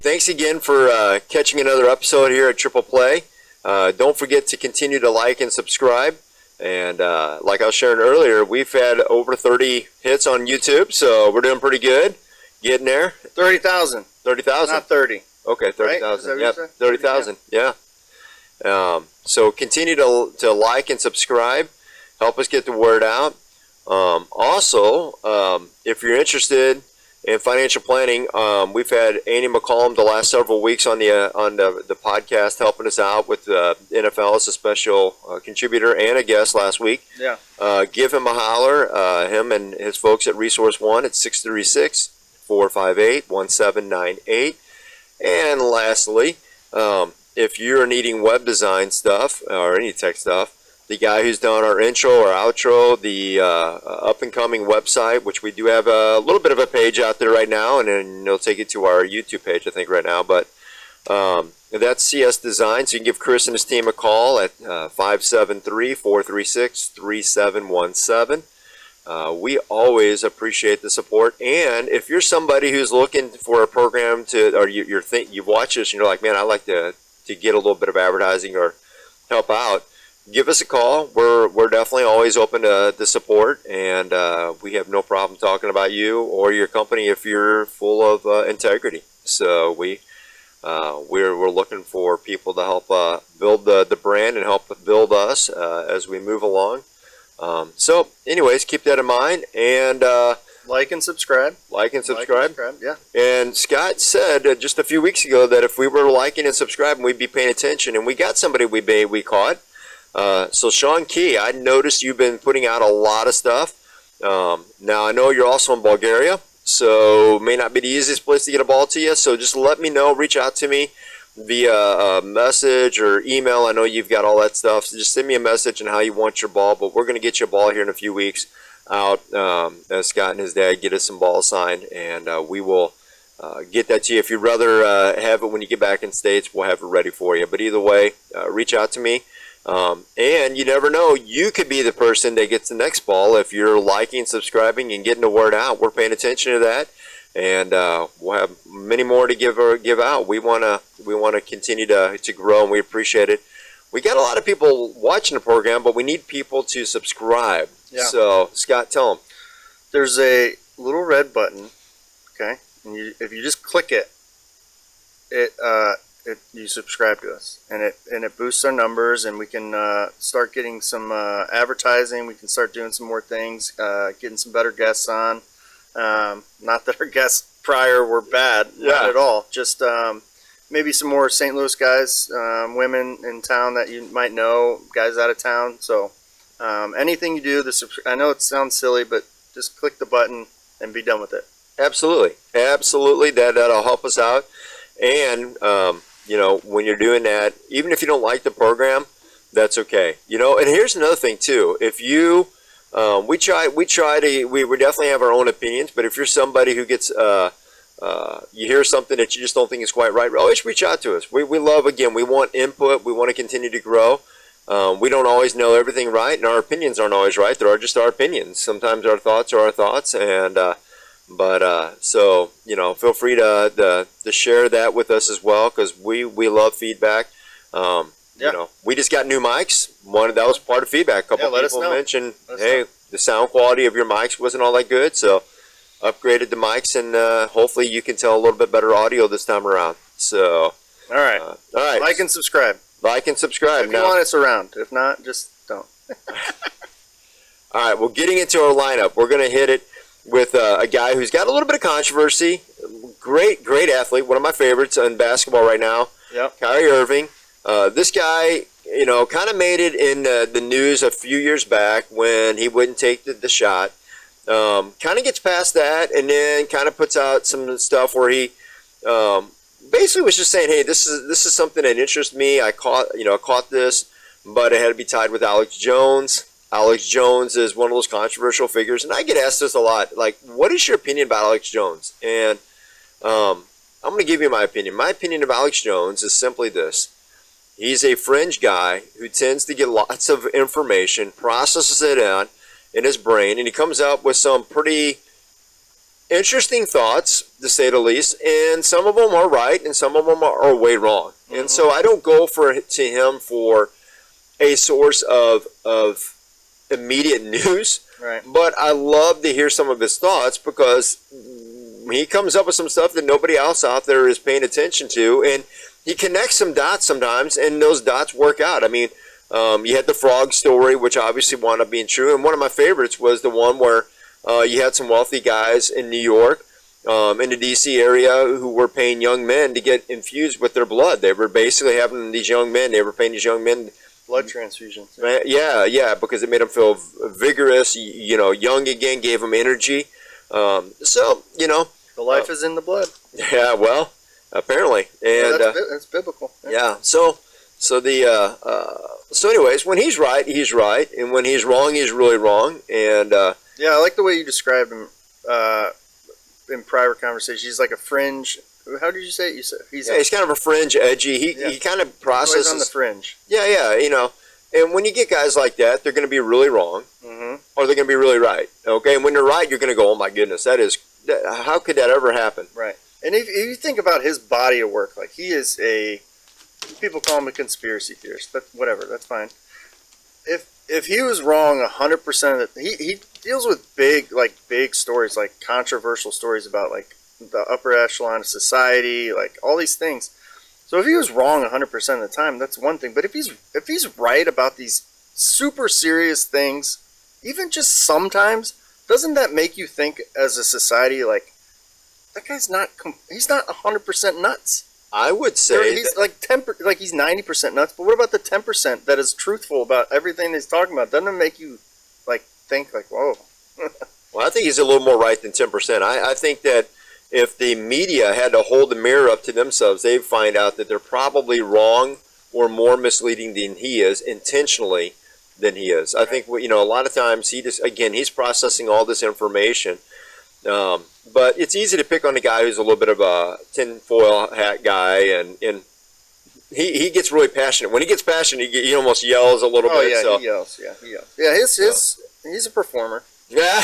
Thanks again for catching another episode here at Triple Play. Don't forget to continue to like and subscribe. And like I was sharing earlier, we've had over 30 hits on YouTube, so we're doing pretty good. Getting there. 30,000. 30,000. Not 30. Okay, 30,000. Right? Yep, 30,000. Yeah. So continue to like and subscribe. Help us get the word out. Also, if you're interested in financial planning, we've had Andy McCollum the last several weeks on the podcast helping us out with NFL as a special contributor and a guest last week. Yeah. Give him a holler, him and his folks at Resource One at 636-458-1798. And lastly, if you're needing web design stuff or any tech stuff, the guy who's done our intro or outro, the up-and-coming website, which we do have a little bit of a page out there right now, and then it'll take you to our YouTube page, I think, right now. But that's CS Design, so you can give Chris and his team a call at 573-436-3717. We always appreciate the support, and if you're somebody who's looking for a program or you've watched this and you're like, man, I'd like to get a little bit of advertising or help out, give us a call. We're definitely always open to the support, and we have no problem talking about you or your company if you're full of integrity. So we're looking for people to help build the brand and help build us as we move along. So anyways, keep that in mind, and like and subscribe. Yeah. And Scott said just a few weeks ago that if we were liking and subscribing, we'd be paying attention, and we got somebody we caught. So Sean Key, I noticed you've been putting out a lot of stuff. Now I know you're also in Bulgaria, so it may not be the easiest place to get a ball to you. So just let me know, reach out to me via message or email. I know you've got all that stuff, so just send me a message on how you want your ball. But we're going to get you a ball here in a few weeks out. Scott and his dad get us some balls signed, and we will get that to you. If you'd rather have it when you get back in States, we'll have it ready for you. But either way, reach out to me. And you never know, you could be the person that gets the next ball if you're liking, subscribing, and getting the word out. We're paying attention to that, and we'll have many more to give out. We want to continue to grow, and we appreciate it. We got a lot of people watching the program, but we need people to subscribe. Yeah. So Scott, tell them. There's a little red button, okay, and if you just click it, you subscribe to us, and it boosts our numbers, and we can start getting some advertising. We can start doing some more things, getting some better guests on. Not that our guests prior were bad, not at all. Just maybe some more St. Louis guys, women in town that you might know, guys out of town. So anything you do, I know it sounds silly, but just click the button and be done with it. Absolutely. That'll help us out, and when you're doing that, even if you don't like the program, that's okay. And here's another thing too. If you, we definitely have our own opinions, but if you're somebody who gets, you hear something that you just don't think is quite right, always reach out to us. We love, again, we want input. We want to continue to grow. We don't always know everything right, and our opinions aren't always right. They're just our opinions. Sometimes our thoughts are our thoughts, and, so feel free to share that with us as well, because we love feedback. We just got new mics. That was part of feedback. A couple people mentioned, hey, the sound quality of your mics wasn't all that good, so upgraded the mics, and hopefully you can tell a little bit better audio this time around. So all right, like and subscribe. If you want us around. If not, just don't. All right, well, getting into our lineup, we're going to hit it with a guy who's got a little bit of controversy. Great athlete, one of my favorites in basketball right now. Yep. Kyrie Irving. This guy, kind of made it in the news a few years back when he wouldn't take the shot. Kind of gets past that, and then kind of puts out some stuff where he basically was just saying, hey, this is something that interests me. I caught this, but it had to be tied with Alex Jones. Alex Jones is one of those controversial figures, and I get asked this a lot. Like, what is your opinion about Alex Jones? And I'm going to give you my opinion. My opinion of Alex Jones is simply this. He's a fringe guy who tends to get lots of information, processes it in his brain, and he comes up with some pretty interesting thoughts, to say the least, and some of them are right, and some of them are way wrong. Mm-hmm. And so I don't go to him for a source of immediate news, right? But I love to hear some of his thoughts because he comes up with some stuff that nobody else out there is paying attention to, and he connects some dots sometimes, and those dots work out. I mean, you had the frog story, which obviously wound up being true, and one of my favorites was the one where you had some wealthy guys in New York, in the D.C. area, who were paying young men to get infused with their blood. They were basically having these young men, they were paying these young men blood transfusions. Yeah, because it made them feel vigorous, young again, gave them energy. So, the life is in the blood. Yeah, well, apparently, and that's biblical. Yeah. So anyways, when he's right, and when he's wrong, he's really wrong. And yeah, I like the way you described him in prior conversations. He's like a fringe. How did you say it? You said he's kind of a fringe, edgy. He kind of processes on the fringe. Yeah, And when you get guys like that, they're going to be really wrong, mm-hmm. or they're going to be really right. Okay, and when they're right, you're going to go, "Oh my goodness, how could that ever happen?" Right. And if you think about his body of work, like he is people call him a conspiracy theorist, but whatever, that's fine. If he was wrong 100% of it, he deals with big stories, like controversial stories about like the upper echelon of society, like all these things. So if he was wrong 100% of the time, that's one thing. But if he's right about these super serious things, even just sometimes, doesn't that make you think as a society, like, that guy's he's not 100% nuts? I would say he's he's 90% nuts, but what about the 10% that is truthful about everything he's talking about? Doesn't it make you like think like, whoa? Well, I think he's a little more right than 10%. I think that if the media had to hold the mirror up to themselves, they'd find out that they're probably wrong or more misleading than he is, intentionally than he is. I think, a lot of times he's processing all this information. But it's easy to pick on a guy who's a little bit of a tinfoil hat guy, and he gets really passionate. When he gets passionate, he almost yells a little bit. Oh, yeah, so. he yells. Yeah, he yells. Yeah, he's a performer. Yeah,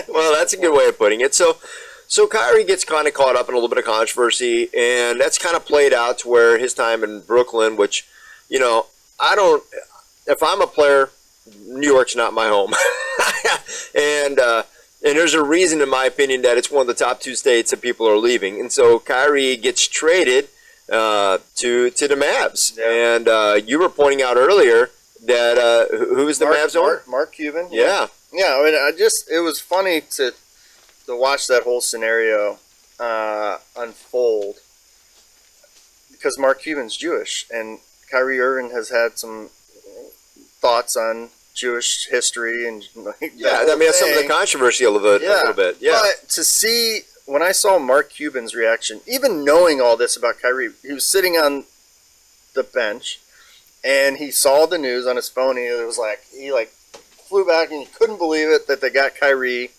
well, that's a good way of putting it. So Kyrie gets kind of caught up in a little bit of controversy, and that's kind of played out to where his time in Brooklyn, which, if I'm a player, New York's not my home. And there's a reason, in my opinion, that it's one of the top two states that people are leaving. And so Kyrie gets traded to the Mavs. Yeah. And you were pointing out earlier that who was the Mavs owner? Mark Cuban. Yeah. Yeah, I mean, it was funny to watch that whole scenario unfold, because Mark Cuban's Jewish, and Kyrie Irving has had some thoughts on Jewish history and that's some of the controversy a little bit. Yeah. But to see, when I saw Mark Cuban's reaction, even knowing all this about Kyrie, he was sitting on the bench and he saw the news on his phone. And it was like he flew back and he couldn't believe it that they got Kyrie.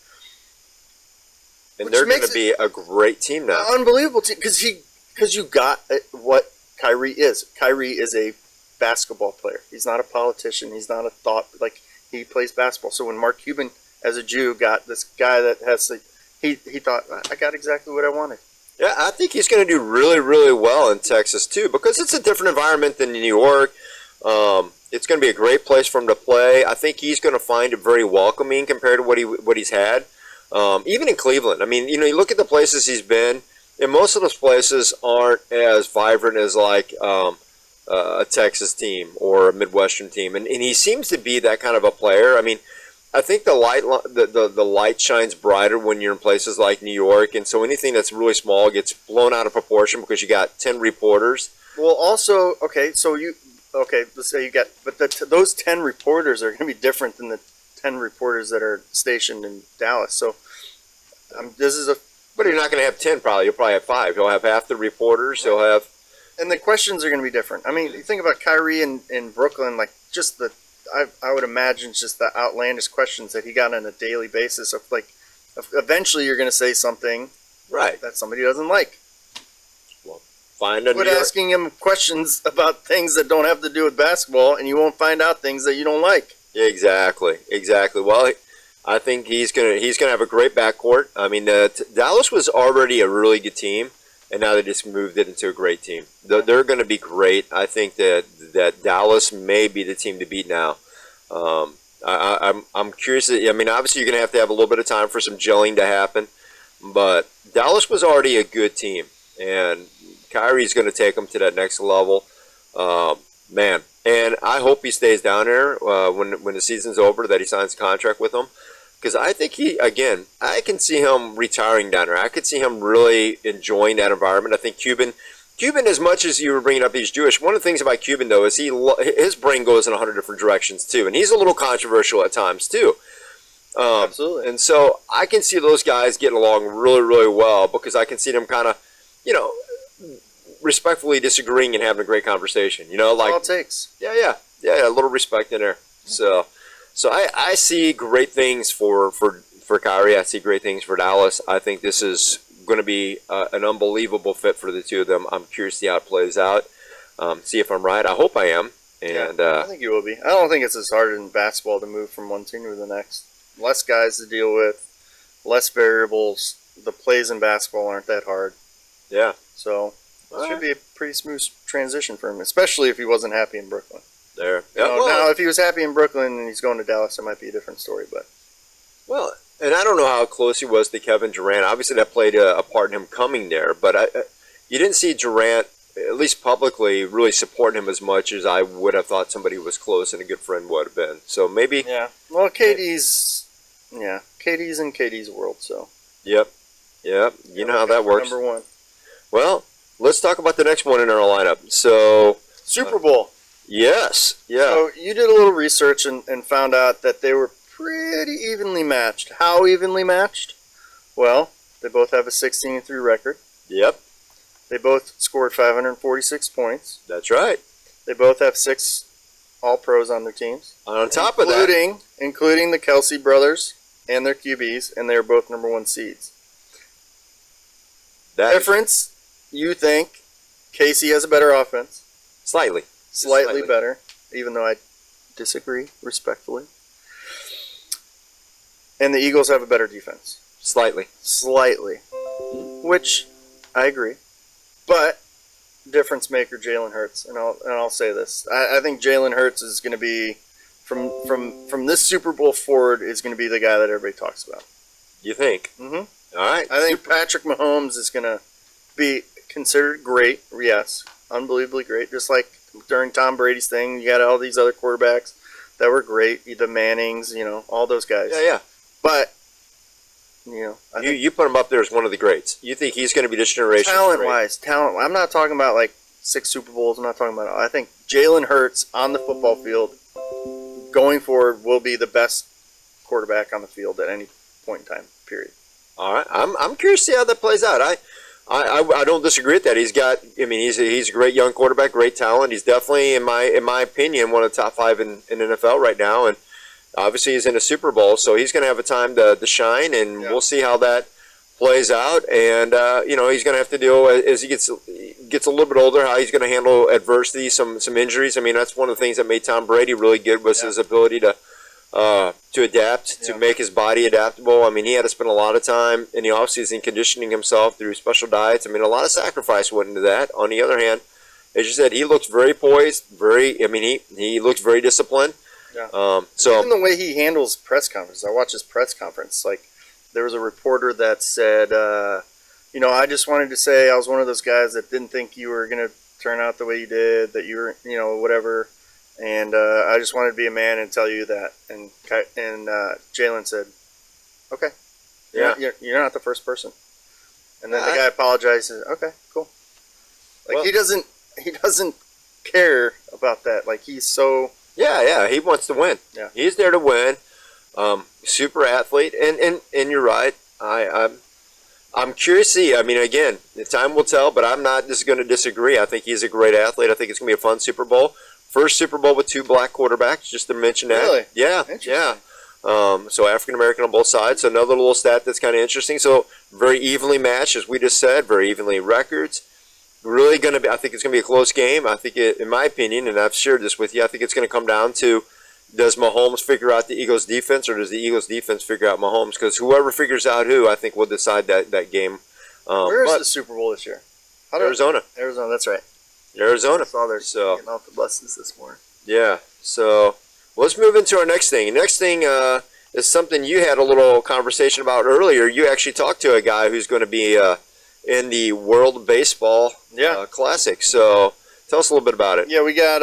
And they're going to be a great team now. Unbelievable team, because you got what Kyrie is. Kyrie is a basketball player. He's not a politician. He's not a thought. Like, he plays basketball. So when Mark Cuban, as a Jew, got this guy that has he thought, I got exactly what I wanted. Yeah, I think he's going to do really, really well in Texas too, because it's a different environment than New York. It's going to be a great place for him to play. I think he's going to find it very welcoming compared to what he's had. Even in Cleveland, I mean, you look at the places he's been, and most of those places aren't as vibrant as like a Texas team or a Midwestern team, and he seems to be that kind of a player. I mean, I think the light shines brighter when you're in places like New York, and so anything that's really small gets blown out of proportion because you got 10 reporters. Well, also, let's say you got, but those 10 reporters are going to be different than the 10 reporters that are stationed in Dallas. So but you're not going to have 10 probably. You'll probably have 5. He'll have half the reporters. He'll have... And the questions are going to be different. I mean, you think about Kyrie in Brooklyn, like just I would imagine just the outlandish questions that he got on a daily basis of eventually you're going to say something right that somebody doesn't like. Well, quit asking him questions about things that don't have to do with basketball, and you won't find out things that you don't like. Exactly. Well, I think he's gonna have a great backcourt. I mean, Dallas was already a really good team, and now they just moved it into a great team. They're going to be great. I think that Dallas may be the team to beat now. I'm curious. I mean, obviously you're going to have a little bit of time for some gelling to happen, but Dallas was already a good team, and Kyrie's going to take them to that next level. Man, and I hope he stays down there when the season's over, that he signs a contract with them. Because I think I can see him retiring down there. I could see him really enjoying that environment. I think Cuban, as much as you were bringing up he's Jewish, one of the things about Cuban, though, is his brain goes in 100 different directions, too. And he's a little controversial at times, too. Absolutely. And so I can see those guys getting along really, really well, because I can see them kind of, respectfully disagreeing and having a great conversation. Like all it takes. Yeah, a little respect in there. So I see great things for Kyrie. I see great things for Dallas. I think this is going to be an unbelievable fit for the two of them. I'm curious to see how it plays out. See if I'm right. I hope I am. And I think you will be. I don't think it's as hard in basketball to move from one team to the next. Less guys to deal with, less variables. The plays in basketball aren't that hard. Yeah. So it should be a pretty smooth transition for him, especially if he wasn't happy in Brooklyn. There. Yeah, now, if he was happy in Brooklyn and he's going to Dallas, it might be a different story. But and I don't know how close he was to Kevin Durant. Obviously, that played a part in him coming there. But you didn't see Durant, at least publicly, really supporting him as much as I would have thought somebody who was close and a good friend would have been. So maybe. Yeah. Well, KD's in KD's world. So. Yep. You know how that works. Number one. Well, let's talk about the next one in our lineup. So Super Bowl. Yes. Yeah. So you did a little research and found out that they were pretty evenly matched. How evenly matched? Well, they both have a 16-3 record. Yep. They both scored 546 points. That's right. They both have 6 All-Pros on their teams. On top of that, including the Kelsey brothers and their QBs, and they are both number 1 seeds. Difference, you think Casey has a better offense. Slightly better, even though I disagree respectfully. And the Eagles have a better defense. Slightly. Which I agree. But difference maker Jalen Hurts, and I'll say this. I think Jalen Hurts is going to be from this Super Bowl forward is going to be the guy that everybody talks about. You think? Mm-hmm. All right. I think Patrick Mahomes is going to be considered great. Yes, unbelievably great. Just like during Tom Brady's thing, you got all these other quarterbacks that were great. The Mannings, all those guys. Yeah. But, you put him up there as one of the greats. You think he's going to be this generation? Talent-wise. I'm not talking about like 6 Super Bowls. I'm not talking about. I think Jalen Hurts on the football field going forward will be the best quarterback on the field at any point in time. Period. All right. I'm curious to see how that plays out. I don't disagree with that. He's a great young quarterback, great talent. He's definitely, in my opinion, one of the top 5 in NFL right now. And obviously he's in a Super Bowl, so he's going to have a time to shine, and we'll see how that plays out. And he's going to have to deal as he gets a little bit older, how he's going to handle adversity, some injuries. I mean, that's one of the things that made Tom Brady really good was his ability to adapt, to make his body adaptable. I mean, he had to spend a lot of time in the offseason conditioning himself through special diets. I mean, a lot of sacrifice went into that. On the other hand, as you said, he looks very poised, he looks very disciplined. Yeah. So even the way he handles press conferences, I watched his press conference. Like, there was a reporter that said, I just wanted to say I was one of those guys that didn't think you were going to turn out the way you did, that you were, whatever. And I just wanted to be a man and tell you that. And Jalen said, "Okay, you're not the first person." And then the guy apologized and said, "Okay, cool." Like, he doesn't care about that. Like, he's so. Yeah, he wants to win. Yeah. He's there to win. Super athlete, and you're right. I'm curious to see. I mean, again, the time will tell, but I'm not just going to disagree. I think he's a great athlete. I think it's going to be a fun Super Bowl. First Super Bowl with 2 black quarterbacks, just to mention that. Really? Yeah. So African American on both sides. So another little stat that's kind of interesting. So very evenly matched, as we just said, very evenly records. Really I think it's going to be a close game. I think in my opinion, and I've shared this with you, I think it's going to come down to does Mahomes figure out the Eagles' defense, or does the Eagles' defense figure out Mahomes? Because whoever figures out who, I think will decide that game. Where is the Super Bowl this year? Arizona. Arizona, that's right. Arizona. I saw they're So getting off the buses this morning. yeah. So let's move into our next thing. Next thing is something you had a little conversation about earlier. You actually talked to a guy who's going to be in the World Baseball Classic. So tell us a little bit about it. Yeah, we got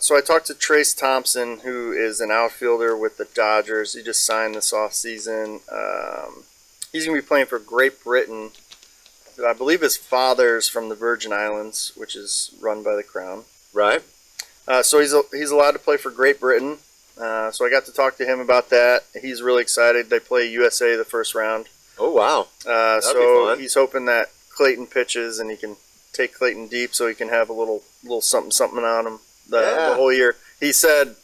so I talked to Trace Thompson, who is an outfielder with the Dodgers. He just signed this offseason. He's going to be playing for Great Britain. I believe his father's from the Virgin Islands, which is run by the Crown. Right. So he's allowed to play for Great Britain. So I got to talk to him about that. He's really excited. They play USA the first round. Oh, wow. That'd be So fun. he's hoping that Clayton pitches and he can take Clayton deep so he can have a little something on him the whole year. He said,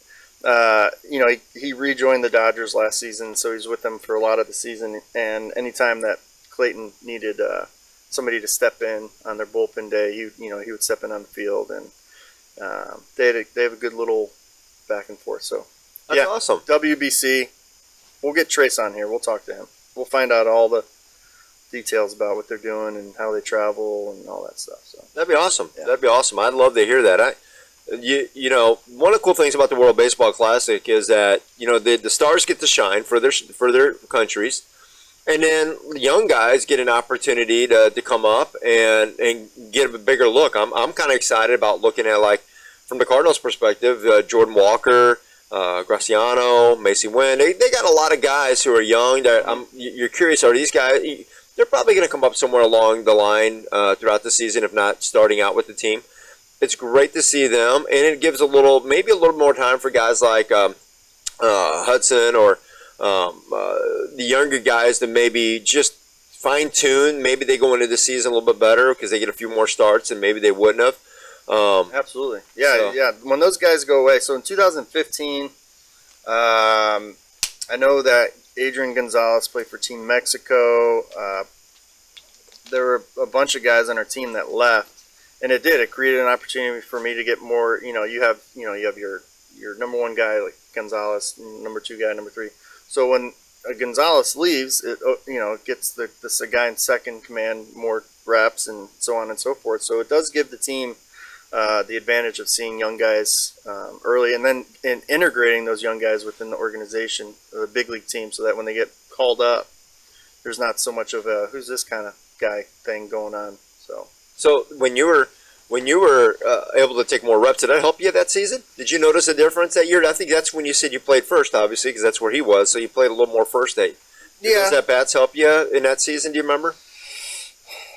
he rejoined the Dodgers last season, so he's with them for a lot of the season. And anytime that Clayton needed somebody to step in on their bullpen day, he would step in on the field, and they have a good little back and forth. So That's awesome. WBC. We'll get Trace on here. We'll talk to him. We'll find out all the details about what they're doing and how they travel and all that stuff. So That'd be awesome. Yeah. That'd be awesome. I'd love to hear that. One of the cool things about the World Baseball Classic is that the stars get to shine for their countries, and then young guys get an opportunity to come up and get a bigger look. I'm kind of excited about looking at, like, from the Cardinals' perspective, Jordan Walker, Graciano, Macy Wynn. They got a lot of guys who are young. You're curious, are these guys? They're probably going to come up somewhere along the line throughout the season, if not starting out with the team. It's great to see them, and it gives maybe a little more time for guys like Hudson or the younger guys to maybe just fine-tune. Maybe they go into the season a little bit better because they get a few more starts and maybe they wouldn't have. Absolutely. Yeah. When those guys go away. So in 2015, I know that Adrian Gonzalez played for Team Mexico. There were a bunch of guys on our team that left, and it created an opportunity for me to get more. You have your number one guy like Gonzalez, number two guy, number three. So when Gonzalez leaves, it gets the guy in second command more reps and so on and so forth. So it does give the team the advantage of seeing young guys early, and then integrating those young guys within the organization, the big league team, so that when they get called up, there's not so much of a who's this kind of guy thing going on. So when you were able to take more reps, did that help you that season? Did you notice a difference that year? I think that's when you said you played first, obviously, because that's where he was. So you played a little more first day. Did those at-bats help you in that season? Do you remember?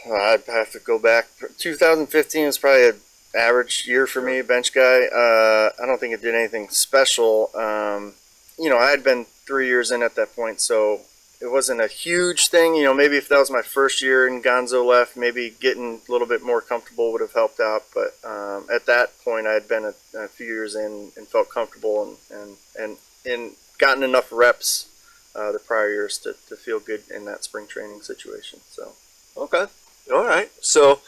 I'd have to go back. 2015 was probably an average year for me, bench guy. I don't think it did anything special. I had been 3 years in at that point, so it wasn't a huge thing. Maybe if that was my first year and Gonzo left, maybe getting a little bit more comfortable would have helped out. But at that point, I had been a few years in and felt comfortable and gotten enough reps the prior years to feel good in that spring training situation. So okay, all right. So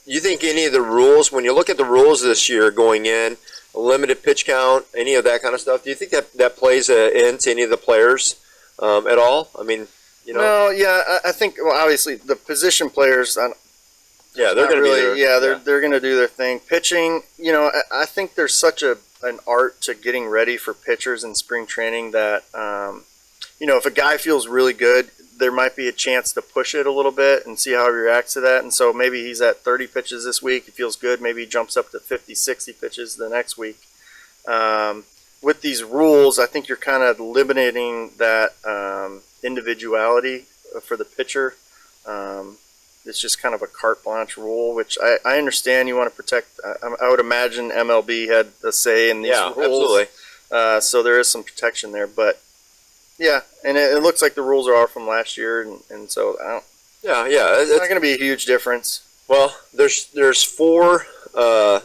you think any of the rules, when you look at the rules this year going in, a limited pitch count, any of that kind of stuff, do you think that plays into any of the players at all? I mean, No, yeah, I think, well, obviously the position players, they're going to be there. They're going to do their thing. Pitching, I think there's such an art to getting ready for pitchers in spring training that, if a guy feels really good, there might be a chance to push it a little bit and see how he reacts to that. And so maybe he's at 30 pitches this week. He feels good. Maybe he jumps up to 50, 60 pitches the next week. With these rules, I think you're kind of limiting that individuality for the pitcher. It's just kind of a carte blanche rule, which I understand you want to protect. I would imagine MLB had a say in these rules. Absolutely. So there is some protection there. But, yeah, and it looks like the rules are all from last year, and so I don't. It's not going to be a huge difference. Well, there's four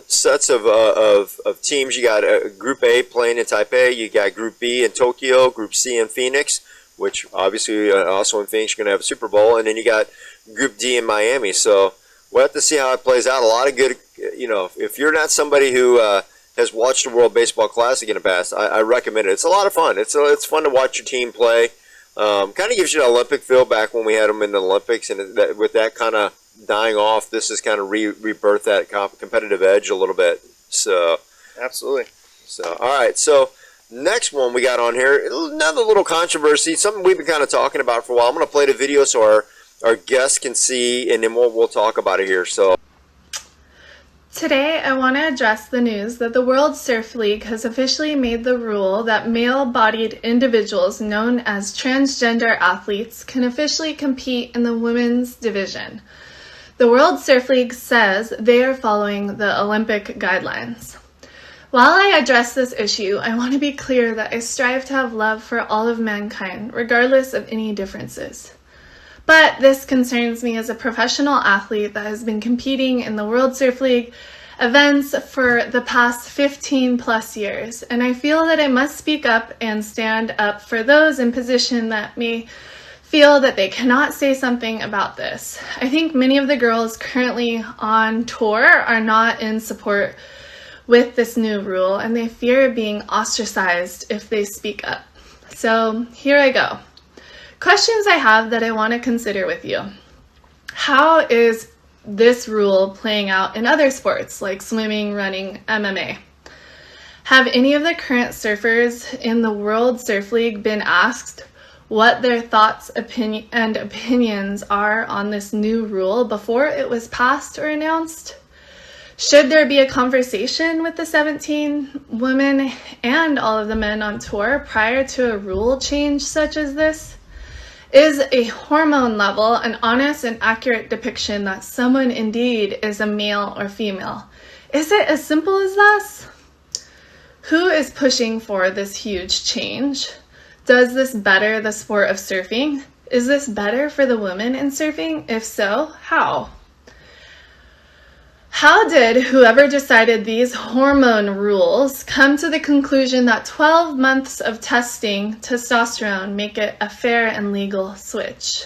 sets of teams. You got Group A playing in Taipei. You got Group B in Tokyo. Group C in Phoenix, which obviously also in Phoenix you're going to have a Super Bowl. And then you got Group D in Miami. So we'll have to see how it plays out. A lot of good, if you're not somebody who has watched the World Baseball Classic in the past, I recommend it. It's a lot of fun. It's fun to watch your team play. Kind of gives you an Olympic feel back when we had them in the Olympics, and with that kind of dying off, this is kind of rebirth that competitive edge a little bit. So absolutely. So all right. So next one we got on here, another little controversy, something we've been kind of talking about for a while. I'm going to play the video so our guests can see, and then we'll talk about it here. So. Today, I want to address the news that the World Surf League has officially made the rule that male-bodied individuals known as transgender athletes can officially compete in the women's division. The World Surf League says they are following the Olympic guidelines. While I address this issue, I want to be clear that I strive to have love for all of mankind, regardless of any differences. But this concerns me as a professional athlete that has been competing in the World Surf League events for the past 15 plus years, and I feel that I must speak up and stand up for those in position that may feel that they cannot say something about this. I think many of the girls currently on tour are not in support with this new rule, and they fear being ostracized if they speak up. So here I go. Questions I have that I want to consider with you. How is this rule playing out in other sports like swimming, running, MMA? Have any of the current surfers in the World Surf League been asked what their thoughts and opinions are on this new rule before it was passed or announced? Should there be a conversation with the 17 women and all of the men on tour prior to a rule change such as this? Is a hormone level an honest and accurate depiction that someone indeed is a male or female? Is it as simple as this? Who is pushing for this huge change? Does this better the sport of surfing? Is this better for the women in surfing? If so, how? How did whoever decided these hormone rules come to the conclusion that 12 months of testing testosterone make it a fair and legal switch?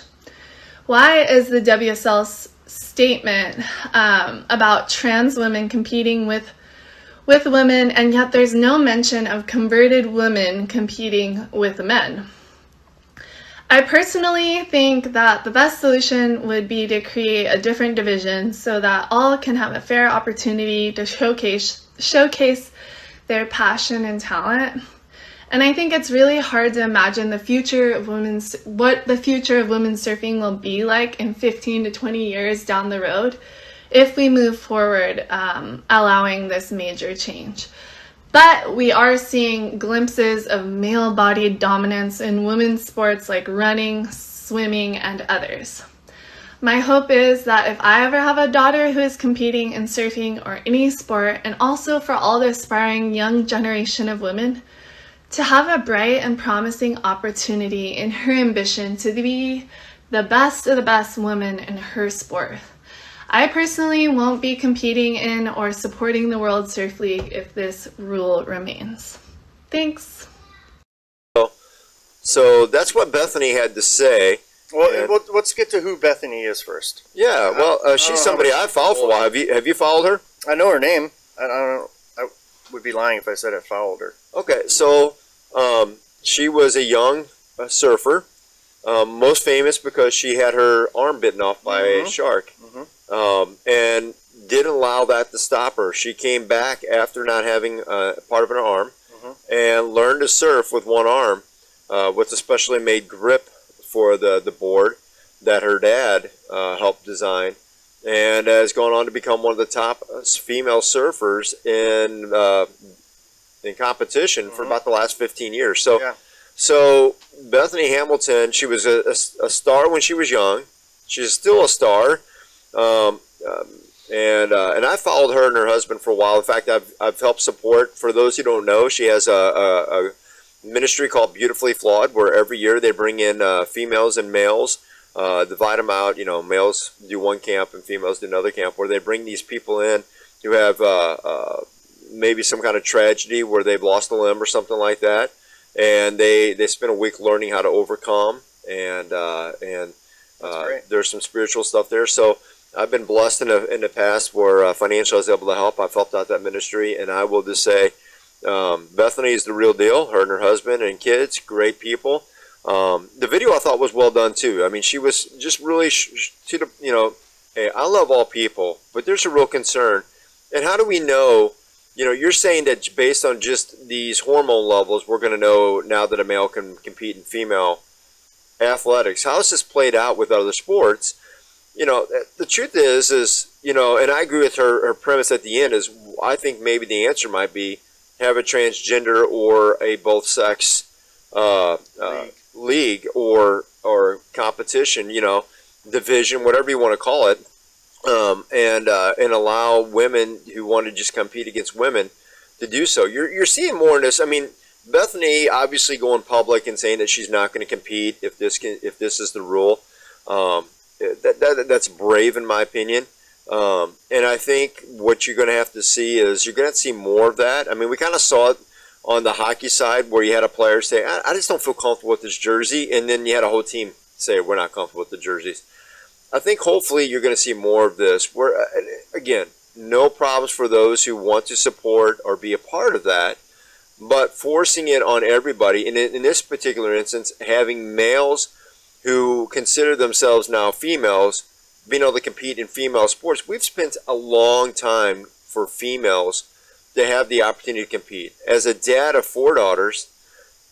Why is the WSL's statement about trans women competing with women, and yet there's no mention of converted women competing with men? I personally think that the best solution would be to create a different division so that all can have a fair opportunity to showcase their passion and talent. And I think it's really hard to imagine what the future of women's surfing will be like in 15 to 20 years down the road if we move forward allowing this major change. But we are seeing glimpses of male-bodied dominance in women's sports like running, swimming, and others. My hope is that if I ever have a daughter who is competing in surfing or any sport, and also for all the aspiring young generation of women, to have a bright and promising opportunity in her ambition to be the best of the best woman in her sport. I personally won't be competing in or supporting the World Surf League if this rule remains. Thanks. So that's what Bethany had to say. Well, let's get to who Bethany is first. Yeah, well, she's somebody I've followed for a while. Have you followed her? I know her name. I would be lying if I said I followed her. Okay, so she was a young surfer, most famous because she had her arm bitten off by a shark. And didn't allow that to stop her. She came back after not having part of an arm and learned to surf with one arm with a specially made grip for the board that her dad helped design, and has gone on to become one of the top female surfers in competition for about the last 15 years. So Bethany Hamilton, she was a star when she was young. She's still a star. And I followed her and her husband for a while. In fact, I've helped support. For those who don't know, she has a ministry called Beautifully Flawed, where every year they bring in females and males, divide them out. You know, males do one camp and females do another camp, where they bring these people in who have maybe some kind of tragedy where they've lost a limb or something like that, and they spend a week learning how to overcome, and there's some spiritual stuff there. So I've been blessed in the past where financially I was able to help. I've helped out that ministry, and I will just say, Bethany is the real deal. Her and her husband and kids, great people. The video I thought was well done too. I mean, she was just really to the, hey, I love all people, but there's a real concern. And how do we know? You're saying that based on just these hormone levels, we're going to know now that a male can compete in female athletics. How is this played out with other sports? The truth is, and I agree with her premise at the end is, I think maybe the answer might be have a transgender or a both sex league or competition, division, whatever you want to call it, and allow women who want to just compete against women to do so. You're seeing more in this. I mean, Bethany obviously going public and saying that she's not going to compete if this is the rule. That's brave in my opinion. And I think what you're going to have to see is you're going to see more of that. I mean, we kind of saw it on the hockey side where you had a player say, I just don't feel comfortable with this jersey. And then you had a whole team say, we're not comfortable with the jerseys. I think hopefully you're going to see more of this. Where, again, no problems for those who want to support or be a part of that. But forcing it on everybody, and in this particular instance, having males who consider themselves now females being able to compete in female sports. We've spent a long time for females to have the opportunity to compete. As a dad of 4 daughters,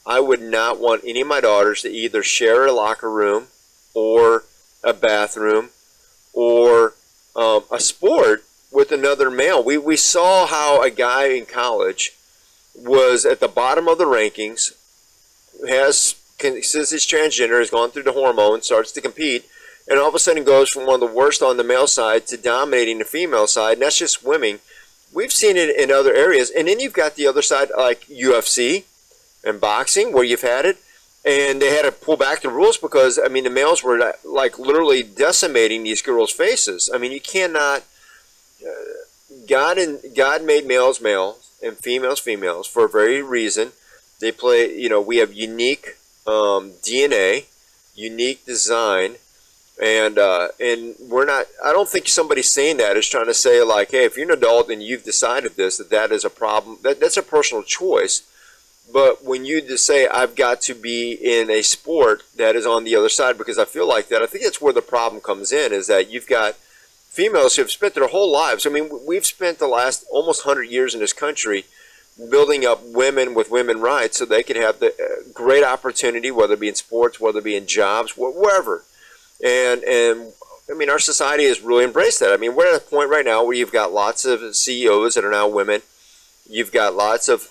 I would not want any of my daughters to either share a locker room or a bathroom or a sport with another male. We saw how a guy in college was at the bottom of the rankings, since he's transgender, has gone through the hormones, starts to compete, and all of a sudden goes from one of the worst on the male side to dominating the female side, and that's just swimming. We've seen it in other areas. And then you've got the other side like UFC and boxing where you've had it, and they had to pull back the rules because, I mean, the males were like literally decimating these girls' faces. I mean, you cannot... God made males males and females females for a very reason. They play, we have unique DNA, unique design, and we're not. I don't think somebody saying that is trying to say like, hey, if you're an adult and you've decided this, that is a problem. That's a personal choice. But when you just say I've got to be in a sport that is on the other side because I feel like that, I think that's where the problem comes in. Is that you've got females who have spent their whole lives. I mean, we've spent the last almost 100 years in this country building up women with women rights so they could have the great opportunity, whether it be in sports, whether it be in jobs, wherever. And I mean, our society has really embraced that. I mean, we're at a point right now where you've got lots of CEOs that are now women. You've got lots of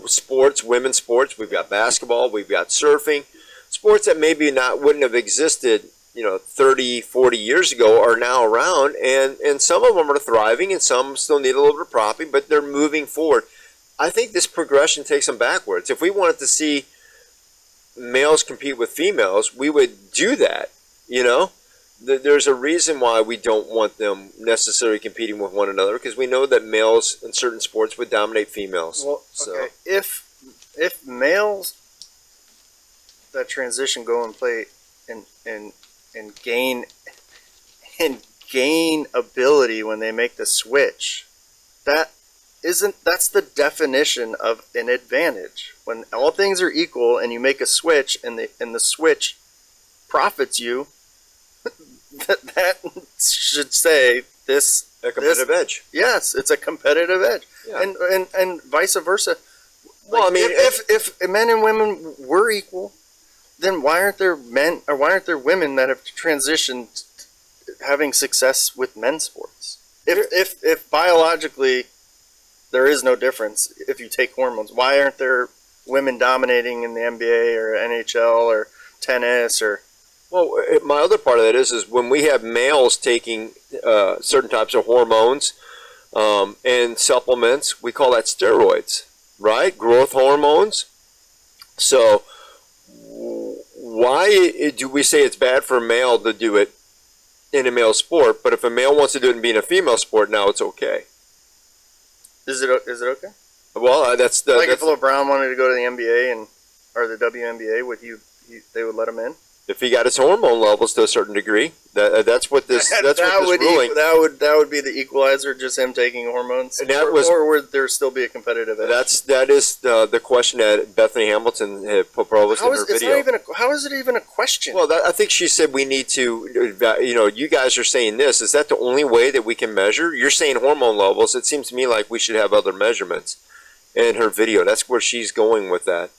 sports, women's sports. We've got basketball. We've got surfing. Sports that maybe wouldn't have existed 30, 40 years ago are now around, and some of them are thriving and some still need a little bit of propping, but they're moving forward. I think this progression takes them backwards. If we wanted to see males compete with females, we would do that, There's a reason why we don't want them necessarily competing with one another, because we know that males in certain sports would dominate females. Well, okay. If males that transition go and play and gain ability when they make the switch, that's the definition of an advantage. When all things are equal and you make a switch and the switch profits you, that should say a competitive edge. Yes, it's a competitive edge. Yeah. And vice versa. Well, I mean, if men and women were equal, then why aren't there men or why aren't there women that have transitioned having success with men's sports? If biologically there is no difference if you take hormones, why aren't there women dominating in the NBA or NHL or tennis or? Well, my other part of that is when we have males taking certain types of hormones and supplements, we call that steroids, right? Growth hormones. So why do we say it's bad for a male to do it in a male sport, but if a male wants to do it and be in a female sport, now it's okay? Is it okay? Well, that's the if LeBron wanted to go to the NBA or the WNBA, they would let him in? If he got his hormone levels to a certain degree, that's what this ruling. That would be the equalizer, just him taking hormones, And that or would there still be a competitive edge? That is the question that Bethany Hamilton had proposed in her video. How is it even a question? Well, I think she said we need to, you guys are saying this. Is that the only way that we can measure? You're saying hormone levels. It seems to me like we should have other measurements in her video. That's where she's going with that.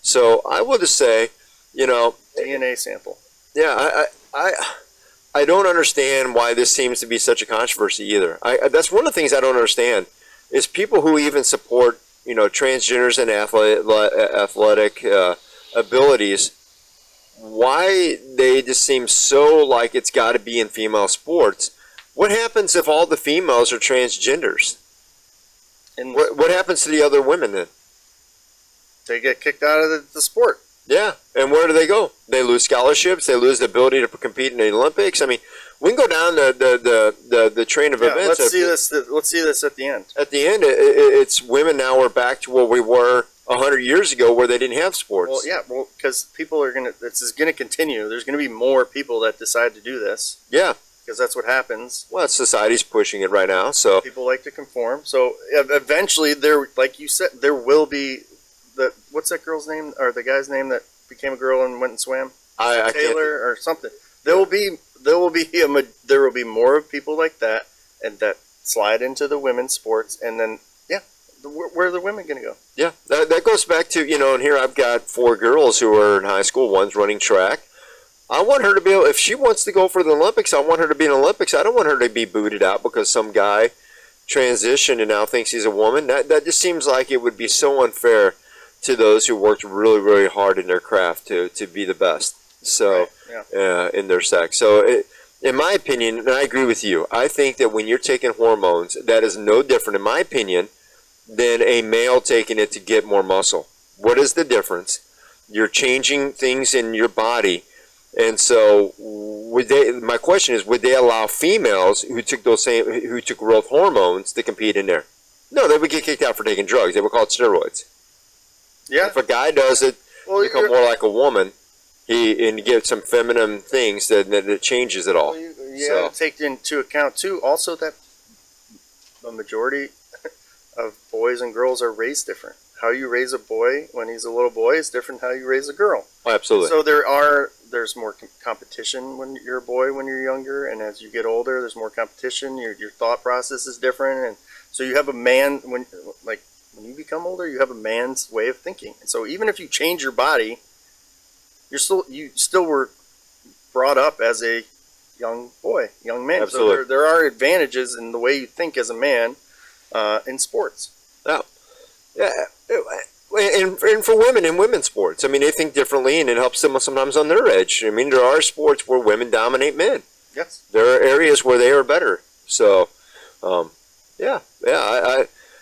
So I will just say, DNA sample. Yeah, I don't understand why this seems to be such a controversy either. That's one of the things I don't understand is people who even support, transgenders and athletic abilities, why they just seem so like it's got to be in female sports. What happens if all the females are transgenders? And what happens to the other women then? They get kicked out of the sport. Yeah, and where do they go? They lose scholarships. They lose the ability to compete in the Olympics. I mean, we can go down the train of events. Let's see this at the end. At the end, it's women now are back to where we were 100 years ago, where they didn't have sports. Well, because people are this is gonna continue. There's gonna be more people that decide to do this. Yeah, because that's what happens. Well, society's pushing it right now, so people like to conform. So eventually, like you said, there will be. What's that girl's name, or the guy's name that became a girl and went and swam? Taylor or something. There will be more people like that, and that slide into the women's sports, and then where are the women going to go? Yeah, that goes back to and here I've got 4 girls who are in high school. One's running track. I want her to be able, if she wants to go for the Olympics, I want her to be in the Olympics. I don't want her to be booted out because some guy transitioned and now thinks he's a woman. That just seems like it would be so unfair to those who worked really, really hard in their craft to be the best. So, right. In their sex. So, in my opinion, and I agree with you, I think that when you're taking hormones, that is no different, in my opinion, than a male taking it to get more muscle. What is the difference? You're changing things in your body, and so my question is, would they allow females who took growth hormones to compete in there? No, they would get kicked out for taking drugs. They would call it steroids. Yeah. If a guy does it, become more like a woman, and get some feminine things, then it changes it all. Well, you have to take into account too, also that the majority of boys and girls are raised different. How you raise a boy when he's a little boy is different than how you raise a girl. Oh, absolutely. So there's more competition when you're a boy when you're younger, and as you get older, there's more competition. Your thought process is different, and so you have a man when you become older, you have a man's way of thinking. And so even if you change your body, you still were brought up as a young boy, young man. Absolutely. So there are advantages in the way you think as a man in sports. Yeah, and for women in women's sports, I mean, they think differently, and it helps them sometimes on their edge. I mean, there are sports where women dominate men. Yes. There are areas where they are better. So,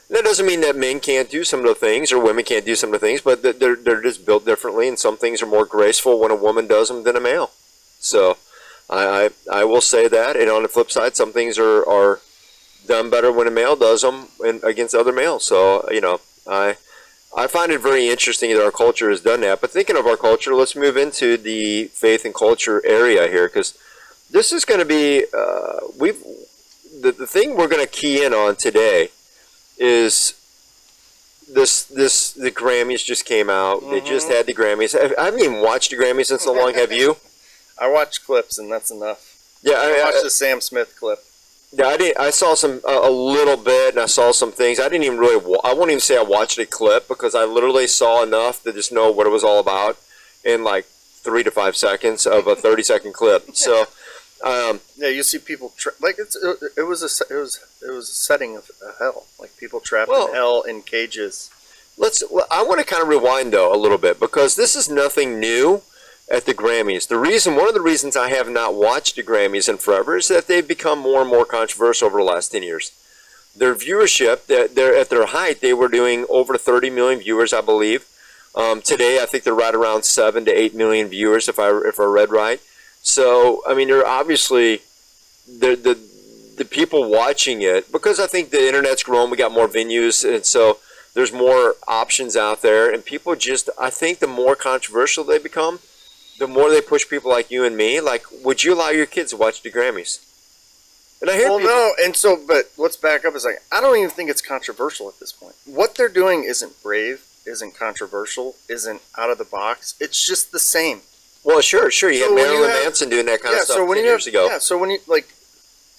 that doesn't mean that men can't do some of the things or women can't do some of the things, but they're just built differently, and some things are more graceful when a woman does them than a male. So I will say that, and on the flip side, some things are done better when a male does them against other males. So, I find it very interesting that our culture has done that. But thinking of our culture, let's move into the faith and culture area here, because this is going to be the thing we're going to key in on today is the Grammys just came out. Mm-hmm. They just had the Grammys. I haven't even watched the Grammys in so long. Have you? I watched clips, and that's enough. Yeah, I watched the Sam Smith clip. Yeah, I saw a little bit, and I saw some things. I didn't even really. I won't even say I watched a clip because I literally saw enough to just know what it was all about in like 3 to 5 seconds of a 30-second clip. So. Yeah, you see people it was a setting of hell, like people trapped in hell in cages. I want to kind of rewind though a little bit, because this is nothing new at the Grammys. One of the reasons I have not watched the Grammys in forever is that they've become more and more controversial over the last 10 years. Their viewership, they're at their height, they were doing over 30 million viewers, I believe. Today, I think they're right around 7 to 8 million viewers, if I read right. So, I mean, they're obviously the people watching it, because I think the internet's grown, we got more venues, and so there's more options out there, and people just, I think the more controversial they become, the more they push people like you and me. Like, would you allow your kids to watch the Grammys? And I hear Well, people, no, and so, but let's back up a second. I don't even think it's controversial at this point. What they're doing isn't brave, isn't controversial, isn't out of the box. It's just the same. well, sure. You So had when Marilyn you have- Manson doing that kind Yeah, of stuff so when 10 you years have, ago. yeah, so when you, like,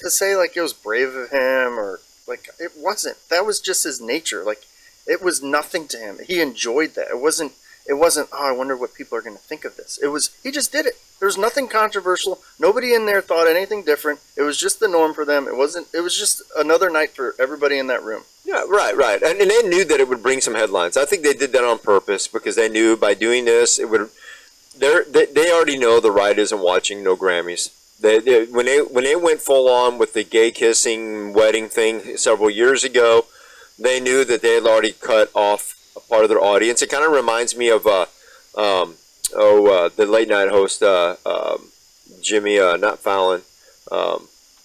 to say, like, it was brave of him, or, like, it wasn't. That was just his nature. Like, it was nothing to him. He enjoyed that. It wasn't, oh, I wonder what people are going to think of this. It was, he just did it. There was nothing controversial. Nobody in there thought anything different. It was just the norm for them. It was just another night for everybody in that room. Yeah, right. And they knew that it would bring some headlines. I think they did that on purpose because they knew by doing this, it would. They already know the right isn't watching no Grammys. When they went full on with the gay kissing wedding thing several years ago, they knew that they had already cut off a part of their audience. It kind of reminds me of the late night host Jimmy, not Fallon.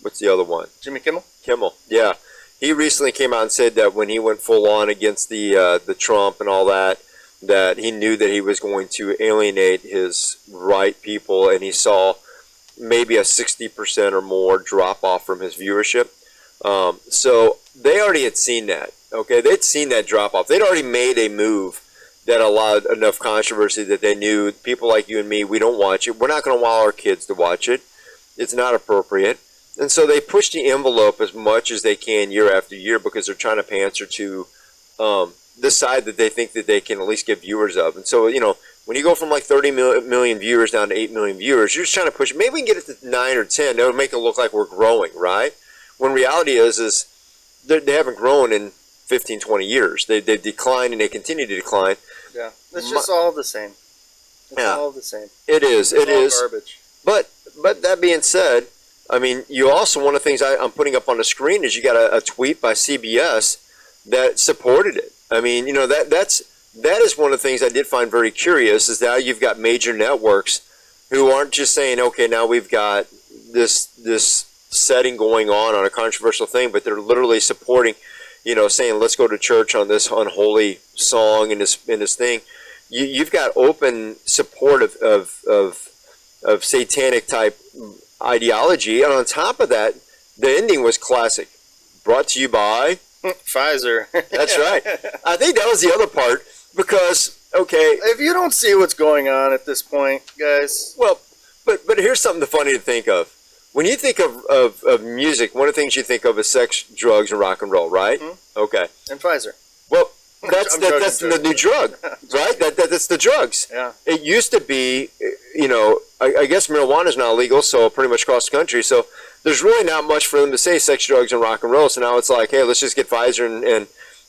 What's the other one? Jimmy Kimmel? Kimmel. Yeah, he recently came out and said that when he went full on against the Trump and all that, that he knew that he was going to alienate his right people, and he saw maybe a 60% or more drop off from his viewership. So they already had seen that. Okay, they'd seen that drop off. They'd already made a move that allowed enough controversy that they knew people like you and me, we don't watch it. We're not going to allow our kids to watch it. It's not appropriate. And so they push the envelope as much as they can year after year because they're trying to pay answer to the side that they think that they can at least get viewers of. And so, when you go from like 30 million viewers down to 8 million viewers, you're just trying to push it. Maybe we can get it to 9 or 10. That would make it look like we're growing, right? When reality is they haven't grown in 15, 20 years. They've declined and they continue to decline. Yeah. It's just all the same. It's Yeah. all the same. It is. It's It all is. garbage. But that being said, I mean, you also, one of the things I'm putting up on the screen is you got a tweet by CBS that supported it. I mean, that is one of the things I did find very curious is now you've got major networks who aren't just saying, okay, now we've got this setting going on a controversial thing, but they're literally supporting, saying let's go to church on this unholy song and this thing. You've got open support of satanic type ideology, and on top of that, the ending was classic. Brought to you by Pfizer. That's right. I think that was the other part because If you don't see what's going on at this point, guys. well, but here's something funny to think of. When you think of music, one of the things you think of is sex, drugs, and rock and roll, right? Mm-hmm. Okay. And Pfizer. Well, that's I'm joking, the new drug, right? That's the drugs. Yeah. It used to be, I guess marijuana is now legal, so pretty much across the country. So there's really not much for them to say sex, drugs, and rock and roll. So now it's like, hey, let's just get Pfizer and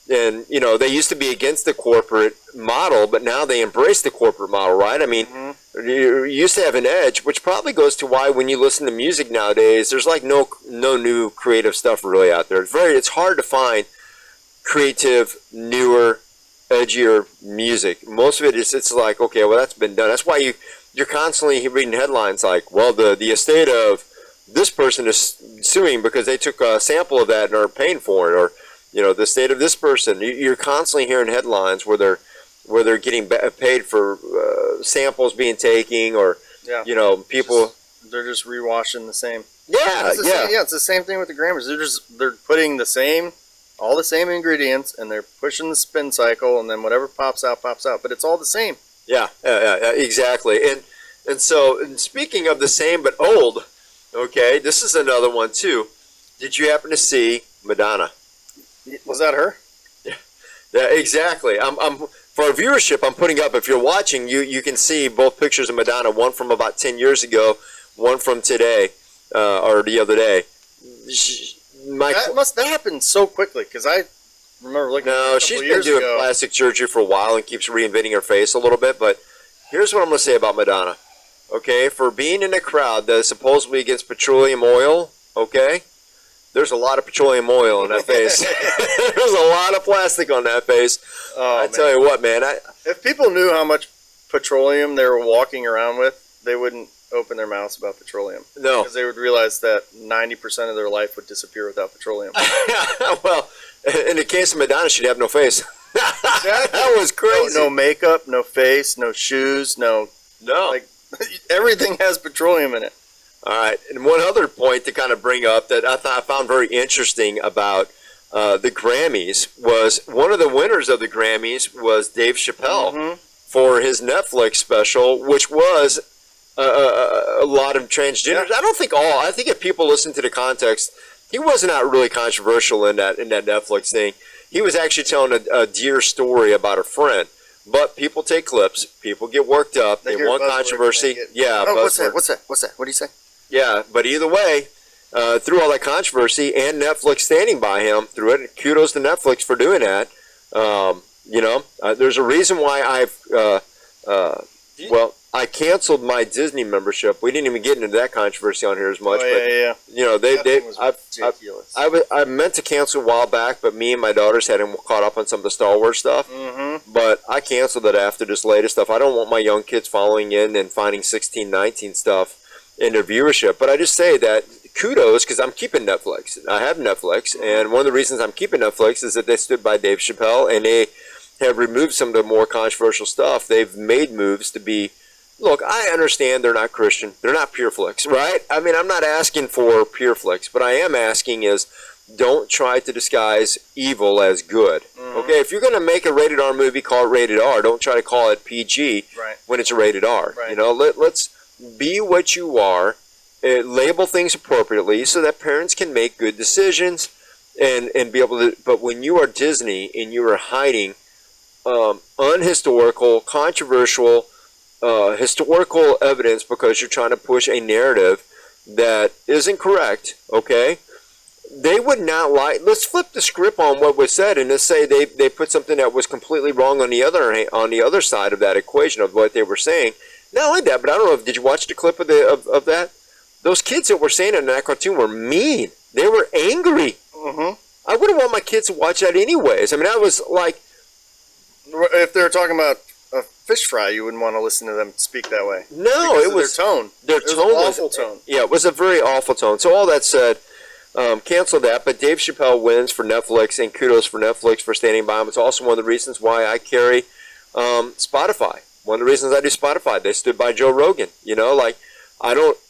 they used to be against the corporate model, but now they embrace the corporate model, right? I mean, you used to have an edge, which probably goes to why when you listen to music nowadays, there's like no new creative stuff really out there. It's hard to find creative, newer, edgier music. Most of it is, it's like, okay, well, that's been done. That's why you're constantly reading headlines like, well, the estate of this person is suing because they took a sample of that and are paying for it, or the state of this person. You're constantly hearing headlines where they're getting paid for samples being taken, or people. They're just rewashing the same. Yeah, It's the same thing with the Grammys. They're putting all the same ingredients, and they're pushing the spin cycle, and then whatever pops out. But it's all the same. Yeah, exactly. And so, speaking of the same but old, okay, this is another one too. Did you happen to see Madonna? Was that her? Yeah, exactly. I'm for our viewership, I'm putting up. If you're watching, you can see both pictures of Madonna. One from about 10 years ago, one from today, or the other day. That happened so quickly because I remember looking. No, she's been doing plastic surgery for a while and keeps reinventing her face a little bit. But here's what I'm going to say about Madonna. Okay, for being in a crowd that is supposedly against petroleum oil, okay, there's a lot of petroleum oil in that face. There's a lot of plastic on that face. I tell you what, man. If people knew how much petroleum they were walking around with, they wouldn't open their mouths about petroleum. No. Because they would realize that 90% of their life would disappear without petroleum. Well, in the case of Madonna, she'd have no face. That was crazy. No makeup, no face, no shoes, no. No. Like, Everything has petroleum in it. All right, and one other point to kind of bring up that I found very interesting about the Grammys was one of the winners of the Grammys was Dave Chappelle for his Netflix special, which was a lot of transgenders. Yeah. I don't think all. I think if people listen to the context, he was not really controversial in that Netflix thing. He was actually telling a dear story about a friend. But people take clips, people get worked up, they want controversy. Yeah. Oh, what's that? What do you say? Yeah, but either way, through all that controversy and Netflix standing by him through it, kudos to Netflix for doing that. There's a reason why I canceled my Disney membership. We didn't even get into that controversy on here as much. Yeah. I meant to cancel a while back, but me and my daughters had him caught up on some of the Star Wars stuff. But I canceled it after this latest stuff. I don't want my young kids following in and finding 16, 19 stuff in their viewership. But I just say that kudos, because I'm keeping Netflix. I have Netflix, and one of the reasons I'm keeping Netflix is that they stood by Dave Chappelle, and they have removed some of the more controversial stuff. They've made moves to be, look, I understand they're not Christian. They're not pure flicks, right? I mean, I'm not asking for pure flicks, but I am asking is don't try to disguise evil as good. Okay, if you're going to make a rated R movie, call it rated R. Don't try to call it PG when it's a rated R. Right. You know, let's be what you are, label things appropriately so that parents can make good decisions and be able to. But when you are Disney and you are hiding unhistorical, controversial, historical evidence because you're trying to push a narrative that isn't correct, okay? They would not like. Let's flip the script on what was said and let's say they put something that was completely wrong on the other side of that equation of what they were saying. Not only that, but I don't know. Did you watch the clip of that? Those kids that were saying in that cartoon were mean. They were angry. I wouldn't want my kids to watch that anyways. I mean, I was like, if they were talking about a fish fry, you wouldn't want to listen to them speak that way. No, it was their tone. It was an awful tone. Yeah, it was a very awful tone. So all that said, cancel that. But Dave Chappelle wins for Netflix, and kudos for Netflix for standing by him. It's also one of the reasons why I carry Spotify. One of the reasons I do Spotify, they stood by Joe Rogan. You know, like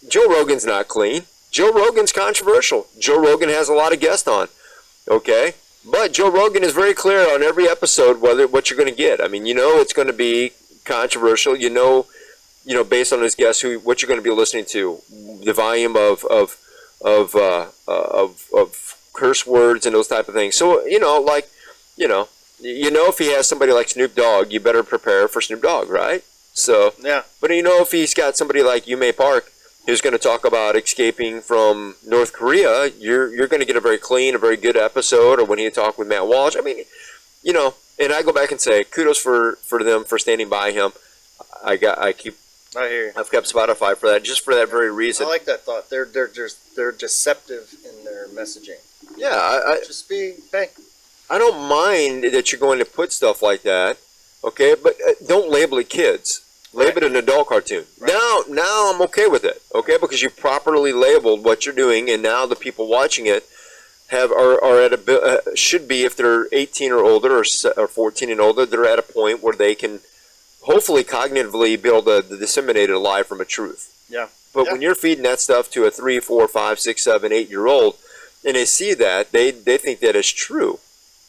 Joe Rogan's not clean. Joe Rogan's controversial. Joe Rogan has a lot of guests on. Okay, but Joe Rogan is very clear on every episode what you're going to get. I mean, you know, it's going to be controversial. You know, based on his guests, what you're going to be listening to, the volume of curse words and those type of things. So if he has somebody like Snoop Dogg, you better prepare for Snoop Dogg, right? So yeah. But if he's got somebody like Yume Park who's going to talk about escaping from North Korea, you're going to get a very clean, a very good episode. Or when he talked with Matt Walsh, I mean, and I go back and say kudos for them for standing by him. I hear you. I've kept Spotify for that, just for that very reason. I like that thought. They're deceptive in their messaging. Yeah, I don't mind that you're going to put stuff like that, okay? But don't label it kids. Label it an adult cartoon. Right. Now I'm okay with it, okay? Because you've properly labeled what you're doing, and now the people watching it are at should be, if they're 18 or older or 14 and older, they're at a point where they can hopefully cognitively be able to disseminate a lie from a truth. Yeah. But when you're feeding that stuff to a 3, 4, 5, 6, 7, 8-year-old, and they see that, they think that it's true.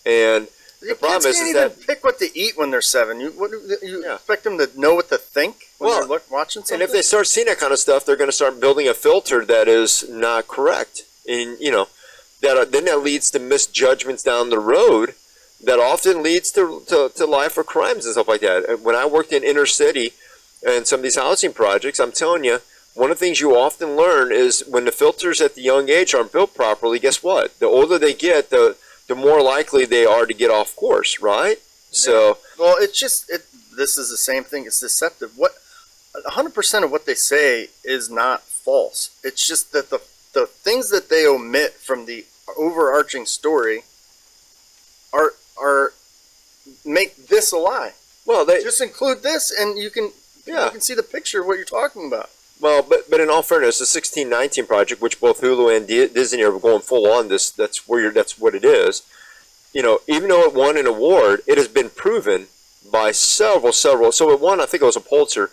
And the problem is can't that even pick what to eat when they're 7. You expect them to know what to think when they're watching something? And if they start seeing that kind of stuff, they're going to start building a filter that is not correct. And, then that leads to misjudgments down the road that often leads to life or crimes and stuff like that. When I worked in inner city and some of these housing projects, I'm telling you, one of the things you often learn is when the filters at the young age aren't built properly, guess what? The older they get, the more likely they are to get off course, right? So, well, this is the same thing. It's deceptive. 100% of what they say is not false. It's just that the things that they omit from the overarching story are make this a lie. Well, they just include this, and you can see the picture of what you're talking about. Well, but in all fairness, the 1619 project, which both Hulu and Disney are going full on, that's what it is. Even though it won an award, it has been proven by several. So it won, I think it was a Pulitzer,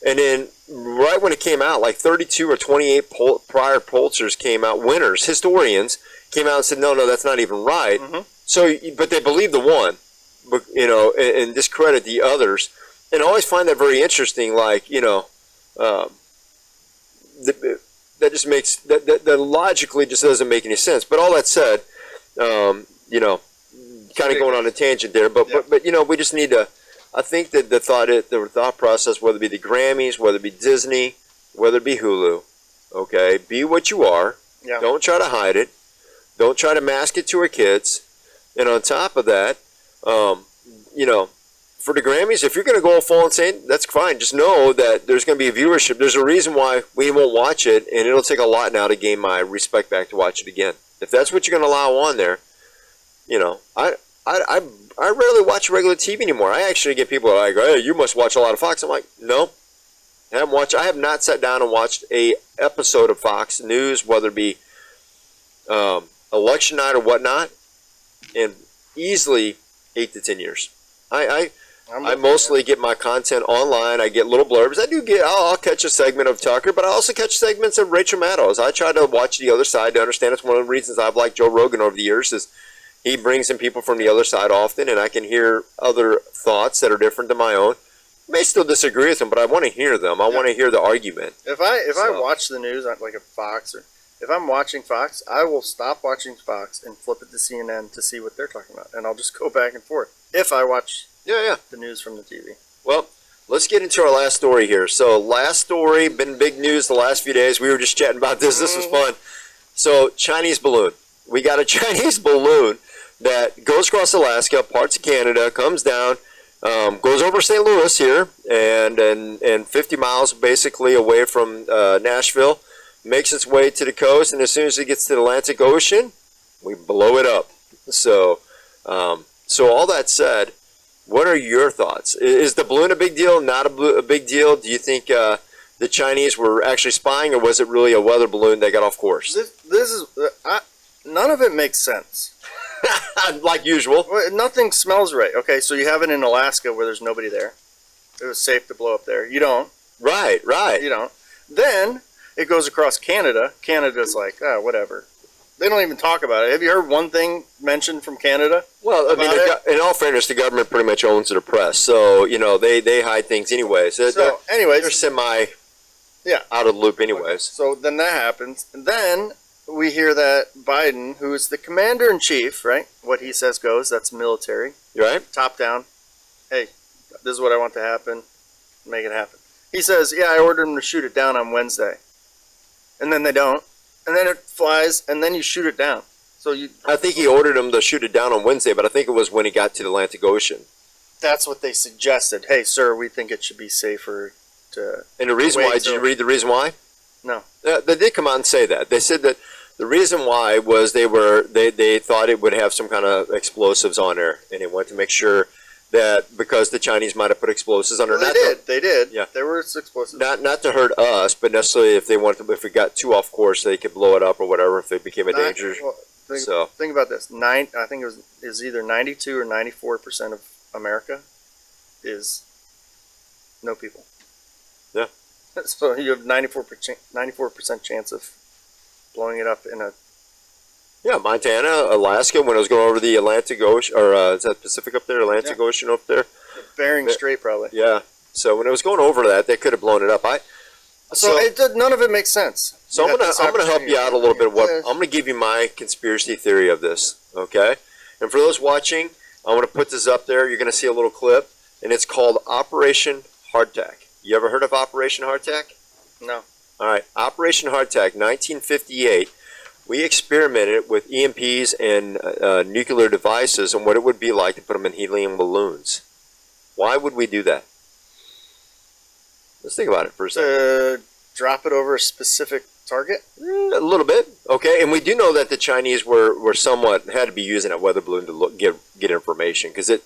And then right when it came out, like 32 or 28 prior pollsters came out, winners, historians, came out and said, no, that's not even right. So, but they believe the one, but, you know, and discredit the others. And I always find that very interesting, like, you know, that just makes, that logically just doesn't make any sense. But all that said, you know, kind of going on a tangent there, but you know, we just need to, I think that the thought process, whether it be the Grammys, whether it be Disney, whether it be Hulu, okay, be what you are. Yeah. Don't try to hide it. Don't try to mask it to our kids. And on top of that, you know, for the Grammys, if you're going to go full insane, that's fine. Just know that there's going to be a viewership. There's a reason why we won't watch it, and it'll take a lot now to gain my respect back to watch it again. If that's what you're going to allow on there, you know, I rarely watch regular TV anymore. I actually get people like, hey, you must watch a lot of Fox. I'm like, no, I haven't watched. I have not sat down and watched a episode of Fox News, whether it be election night or whatnot, in easily 8 to 10 years. I mostly get my content online. I get little blurbs. I'll catch a segment of Tucker, but I also catch segments of Rachel Maddow. I try to watch the other side to understand. It's one of the reasons I've liked Joe Rogan over the years is he brings in people from the other side often, and I can hear other thoughts that are different than my own. I may still disagree with them, but I want to hear them. I want to hear the argument. If I watch the news on like a Fox, or if I'm watching Fox, I will stop watching Fox and flip it to CNN to see what they're talking about, and I'll just go back and forth. If I watch the news from the TV. Well, let's get into our last story here. So last story, been big news the last few days. We were just chatting about this. This was fun. So Chinese balloon. We got a Chinese balloon that goes across Alaska, parts of Canada, comes down, goes over St. Louis here, and 50 miles basically away from Nashville, makes its way to the coast, and as soon as it gets to the Atlantic Ocean, we blow it up. So, so all that said, what are your thoughts? Is the balloon a big deal? Not a big deal? Do you think the Chinese were actually spying, or was it really a weather balloon that got off course? This is none of it makes sense. Like usual. Well, nothing smells right. Okay, so you have it in Alaska where there's nobody there. It was safe to blow up there. You don't. Right. You don't. Then it goes across Canada. Canada's like, whatever. They don't even talk about it. Have you heard one thing mentioned from Canada? Well, I mean, in all fairness, the government pretty much owns the press, so you know they hide things anyway. So anyways, they're semi out of the loop anyways. Okay. So then that happens, and then we hear that Biden, who is the commander-in-chief, right? What he says goes. That's military. Right. Top down. Hey, this is what I want to happen. Make it happen. He says, yeah, I ordered them to shoot it down on Wednesday. And then they don't. And then it flies, and then you shoot it down. So I think he ordered them to shoot it down on Wednesday, but I think it was when he got to the Atlantic Ocean. That's what they suggested. Hey, sir, we think it should be safer to... And the reason why, did you read the reason why? No. They did come out and say that. They said that the reason why was they thought it would have some kind of explosives on there, and they wanted to make sure that because the Chinese might have put explosives on there. Well, they did. Yeah. There were explosives. Not to hurt us, but necessarily if they wanted to, if it got too off course, they could blow it up or whatever if it became a danger. Well, think about this. I think it was either 92 or 94% of America is no people. Yeah. So you have 94% chance of blowing it up in a... Yeah, Montana, Alaska, when it was going over the Atlantic Ocean, or is that Pacific up there, Atlantic Ocean up there? Bering Strait, probably. Yeah. So when it was going over that, they could have blown it up. None of it makes sense. So I'm gonna help you out a little bit. I'm gonna give you my conspiracy theory of this, okay? And for those watching, I'm gonna put this up there. You're gonna see a little clip, and it's called Operation Hardtack. You ever heard of Operation Hardtack? No. All right, Operation Hardtack, 1958. We experimented with EMPs and nuclear devices and what it would be like to put them in helium balloons. Why would we do that? Let's think about it for a second. Drop it over a specific target? A little bit, okay. And we do know that the Chinese were somewhat had to be using a weather balloon to get information because it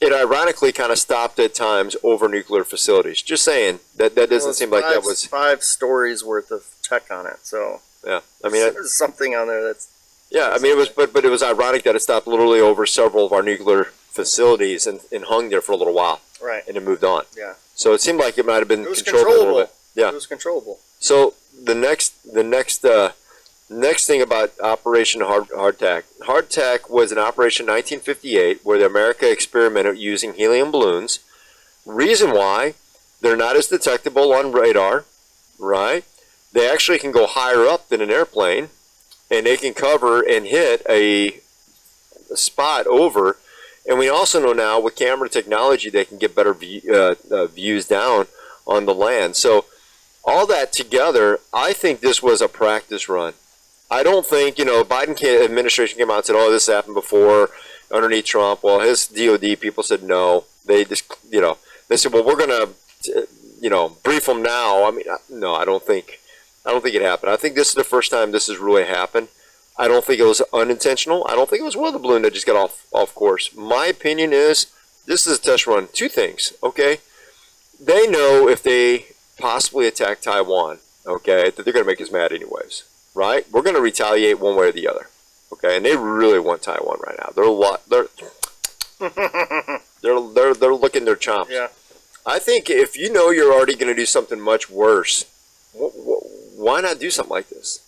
ironically kind of stopped at times over nuclear facilities. Just saying that doesn't seem like that was 5 stories worth of tech on it. So. Yeah, I mean, there's something on there that's... Yeah, I mean, it was, but it was ironic that it stopped literally over several of our nuclear facilities and hung there for a little while. Right. And it moved on. Yeah. So it seemed like it might have been It was controlled a little controllable. bit. Yeah. It was controllable. So the next thing about Operation Hardtack. Hardtack was an operation in 1958 where America experimented using helium balloons. Reason why, they're not as detectable on radar, right? They actually can go higher up than an airplane, and they can cover and hit a spot over. And we also know now with camera technology they can get better views down on the land. So all that together, I think this was a practice run. I don't think, Biden administration came out and said, oh, this happened before underneath Trump. Well, his DOD people said no. They just, they said, well, we're going to, brief them now. I mean, no, I don't think it happened. I think this is the first time this has really happened. I don't think it was unintentional. I don't think it was weather balloon that just got off course. My opinion is this is a test run. Two things, okay? They know if they possibly attack Taiwan, okay, that they're going to make us mad anyways, right? We're going to retaliate one way or the other, okay? And they really want Taiwan right now. They're licking their chops. Yeah. I think if you know you're already going to do something much worse, why not do something like this?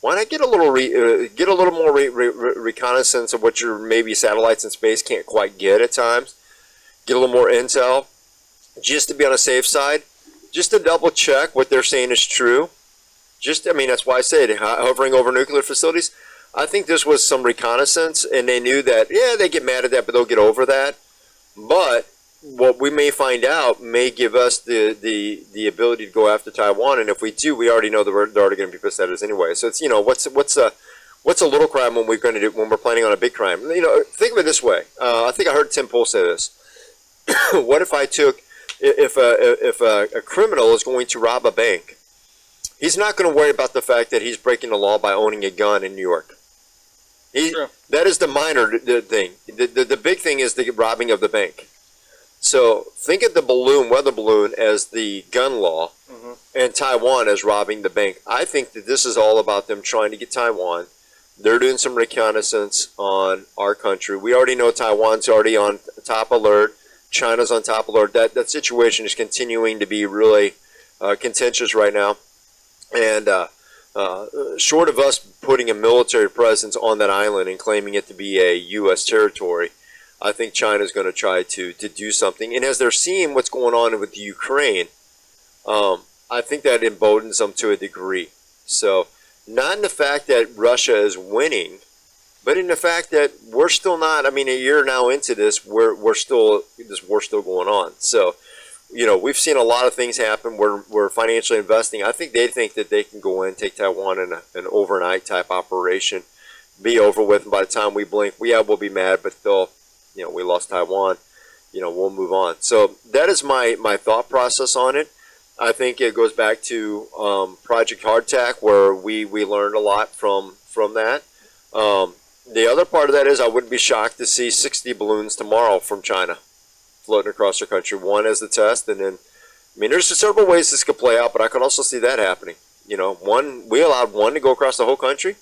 Why not get a little more reconnaissance of what your maybe satellites in space can't quite get at times? Get a little more intel, just to be on a safe side, just to double check what they're saying is true. That's why I said hovering over nuclear facilities. I think this was some reconnaissance, and they knew that, yeah, they get mad at that, but they'll get over that. But what we may find out may give us the ability to go after Taiwan, and if we do, we already know that they're already going to be pissed at us anyway. So it's what's a little crime when we're going to do when we're planning on a big crime? Think of it this way. I think I heard Tim Pool say this. What if I took if a criminal is going to rob a bank, he's not going to worry about the fact that he's breaking the law by owning a gun in New York. Sure. That is the minor thing. The big thing is the robbing of the bank. So think of the weather balloon as the gun law, and Taiwan as robbing the bank. I think that this is all about them trying to get Taiwan. They're doing some reconnaissance on our country. We already know Taiwan's already on top alert. China's on top alert. That situation is continuing to be really contentious right now. And short of us putting a military presence on that island and claiming it to be a U.S. territory, I think China's going to try to do something. And as they're seeing what's going on with Ukraine, I think that emboldens them to a degree. So not in the fact that Russia is winning, but in the fact that we're still not, a year now into this, this war's still going on. So, we've seen a lot of things happen. We're financially investing. I think they think that they can go in, take Taiwan in an overnight type operation, be over with, and by the time we blink, we'll be mad, but they'll, we lost Taiwan, we'll move on. So that is my thought process on it. I think it goes back to Project Hardtack, where we learned a lot from that. The other part of that is I wouldn't be shocked to see 60 balloons tomorrow from China floating across our country. One as the test, and then, there's several ways this could play out, but I could also see that happening. We allowed one to go across the whole country.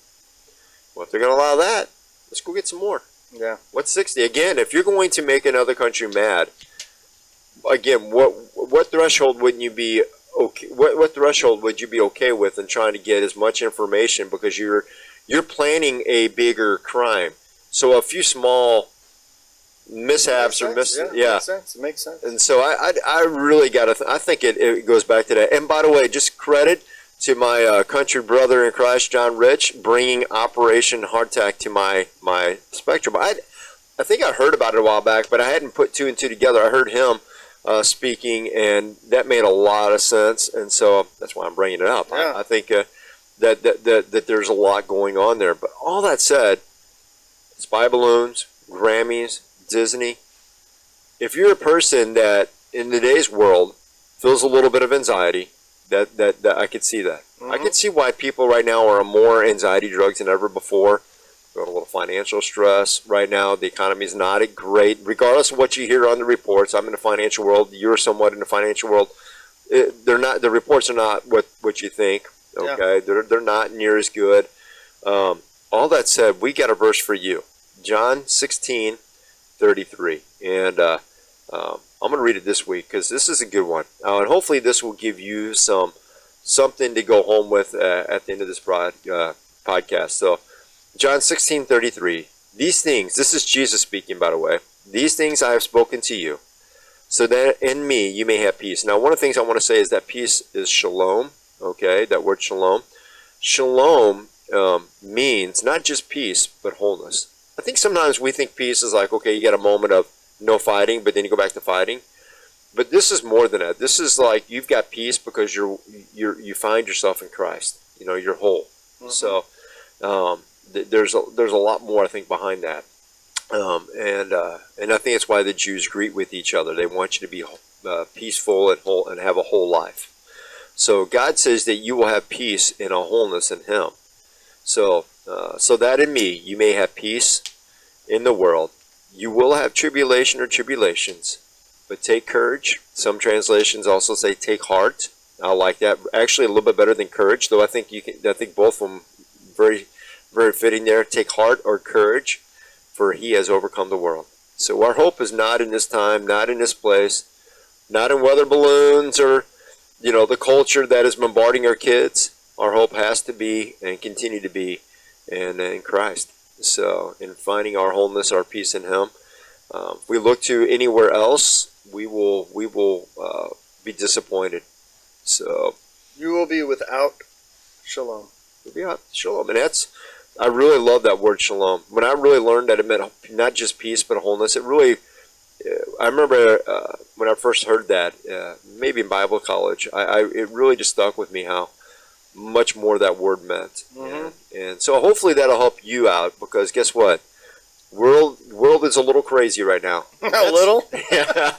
Well, if they're going to allow that, let's go get some more. Yeah. What's 60? Again, if you're going to make another country mad, again, what threshold wouldn't you be okay? What threshold would you be okay with in trying to get as much information, because you're planning a bigger crime? So a few small mishaps or Makes sense. It makes sense. And so I really got to. I think it goes back to that. And by the way, just credit to my country brother in Christ, John Rich, bringing Operation Hardtack to my spectrum. I think I heard about it a while back, but I hadn't put two and two together. I heard him speaking, and that made a lot of sense, and so that's why I'm bringing it up. Yeah. I think that there's a lot going on there. But all that said, spy balloons, Grammys, Disney. If you're a person that in today's world feels a little bit of anxiety, that I could see that. I could see why people right now are on more anxiety drugs than ever before. Got a little financial stress right now. The economy is not great, regardless of what you hear on the reports. I'm in the financial world. You're somewhat in the financial world. They're not. The reports are not what you think. Okay, yeah. They're not near as good. All that said, we got a verse for you, John 16:33, and I'm going to read it this week because this is a good one. And hopefully this will give you something to go home with at the end of this podcast. So John 16:33. These things, this is Jesus speaking, by the way. These things I have spoken to you, so that in me you may have peace. Now, one of the things I want to say is that peace is shalom. Okay, that word shalom. Shalom means not just peace, but wholeness. I think sometimes we think peace is like, okay, you got a moment of no fighting, but then you go back to fighting. But this is more than that. This is like you've got peace because you find yourself in Christ. You know, you're whole. Mm-hmm. So there's a lot more, I think, behind that. And I think it's why the Jews greet with each other. They want you to be peaceful and whole and have a whole life. So God says that you will have peace and a wholeness in Him. So that in me you may have peace in the world. You will have tribulation or tribulations, but take courage. Some translations also say take heart. I like that. Actually, a little bit better than courage, though I think both of them very, very fitting there. Take heart or courage, for He has overcome the world. So our hope is not in this time, not in this place, not in weather balloons or, you know, the culture that is bombarding our kids. Our hope has to be and continue to be in Christ. So in finding our wholeness, our peace in Him. If we look to anywhere else, we will be disappointed. So you will be without shalom. We'll be without shalom, and I really love that word shalom. When I really learned that it meant not just peace but wholeness, it really. I remember when I first heard that, maybe in Bible college, it really just stuck with me how much more that word meant. Mm-hmm. And so hopefully that'll help you out, because guess what? World is a little crazy right now. A little? Yeah.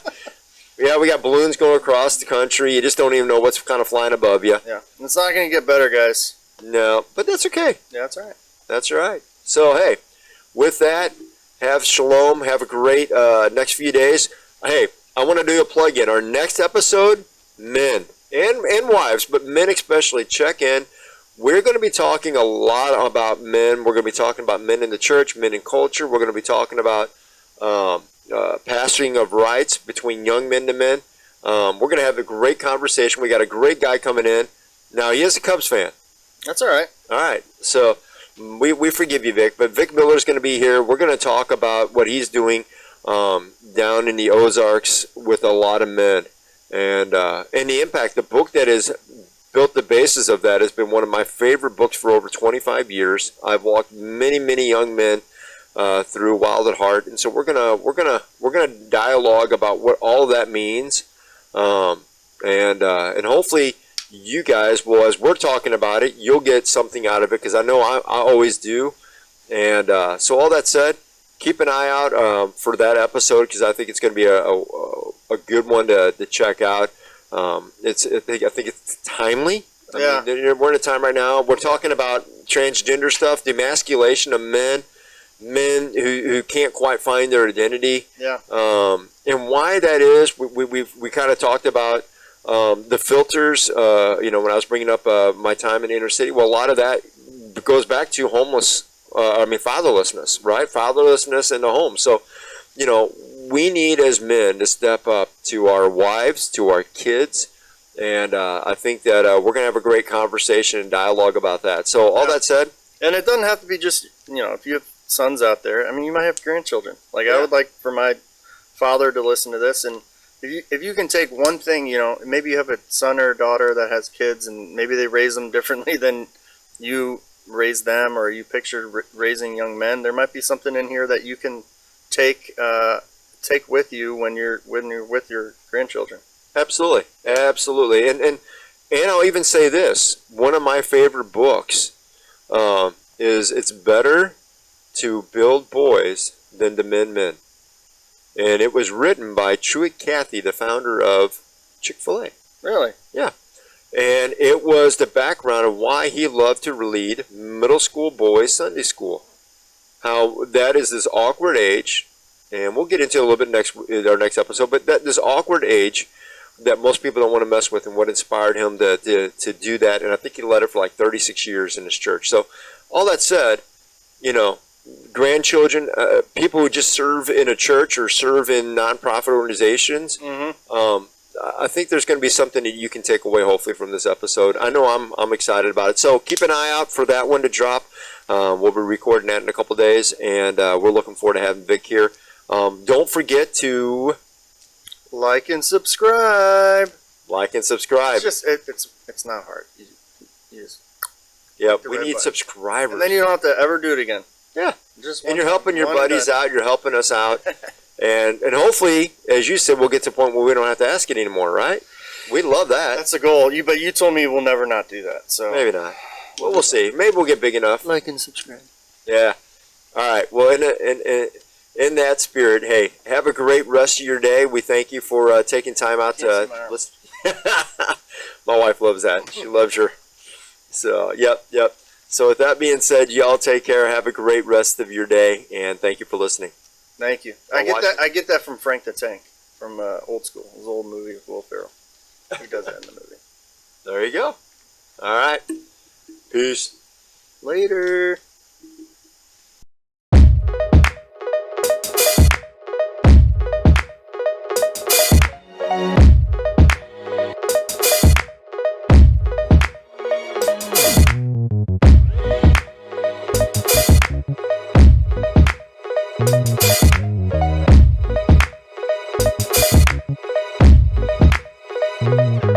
Yeah, we got balloons going across the country. You just don't even know what's kind of flying above you. Yeah, it's not going to get better, guys. No, but that's okay. Yeah, that's all right. That's all right. So, hey, with that, have shalom. Have a great next few days. Hey, I want to do a plug-in. Our next episode, men and wives, but men especially, check in. We're going to be talking a lot about men. We're going to be talking about men in the church, men in culture. We're going to be talking about passing of rights between young men to men. We're going to have a great conversation. We got a great guy coming in. Now, he is a Cubs fan. That's all right. All right. So we forgive you, Vic. But Vic Miller's going to be here. We're going to talk about what he's doing down in the Ozarks with a lot of men. And the impact. The book that has built the basis of that has been one of my favorite books for over 25 years. I've walked many young men through Wild at Heart, and so we're gonna dialogue about what all of that means, and hopefully you guys will, as we're talking about it, you'll get something out of it, because I know I always do. And so all that said, keep an eye out for that episode, because I think it's going to be a good one to check out. I think it's timely. I mean, we're in a time right now. We're talking about transgender stuff, demasculation of men who can't quite find their identity. Yeah. And why that is, we kind of talked about the filters. When I was bringing up my time in the inner city, well, a lot of that goes back to fatherlessness, right? Fatherlessness in the home. So, we need as men to step up to our wives, to our kids, and I think that we're going to have a great conversation and dialogue about that. So all that said, and it doesn't have to be just, if you have sons out there, I mean, you might have grandchildren. Like, I would like for my father to listen to this, and if you can take one thing, maybe you have a son or a daughter that has kids, and maybe they raise them differently than you raised them, or you pictured raising young men. There might be something in here that you can take with you when you're with your grandchildren. Absolutely. And I'll even say this: one of my favorite books is "It's Better to Build Boys Than to Mend Men," and it was written by Truett Cathy, the founder of Chick-fil-A. Really? Yeah. And it was the background of why he loved to lead middle school boys Sunday school. How that is this awkward age. And we'll get into it a little bit in our next episode, but this awkward age that most people don't want to mess with, and what inspired him to do that. And I think he led it for like 36 years in his church. So all that said, grandchildren, people who just serve in a church or serve in nonprofit organizations. I think there's going to be something that you can take away, hopefully, from this episode. I know I'm excited about it. So keep an eye out for that one to drop. We'll be recording that in a couple days, and we're looking forward to having Vic here. Don't forget to like and subscribe. Like and subscribe. It's not hard. You just Yep, the we red need button. subscribers. And then you don't have to ever do it again. Yeah. Just And you're helping your one buddies time. out. You're helping us out. and hopefully, as you said, we'll get to a point where we don't have to ask it anymore, right? We love that. That's the goal. But you told me we'll never not do that. So Maybe not. Well, we'll see. Maybe we'll get big enough. like and subscribe. Yeah. All right. Well, in that spirit, hey, have a great rest of your day. We thank you for taking time out to listen. My wife loves that. She loves her. So, yep. So with that being said, y'all take care. Have a great rest of your day, and thank you for listening. Thank you. I get that from Frank the Tank from Old School. His old movie with Will Ferrell. He does that in the movie. There you go. All right. Peace. Later. Thank you.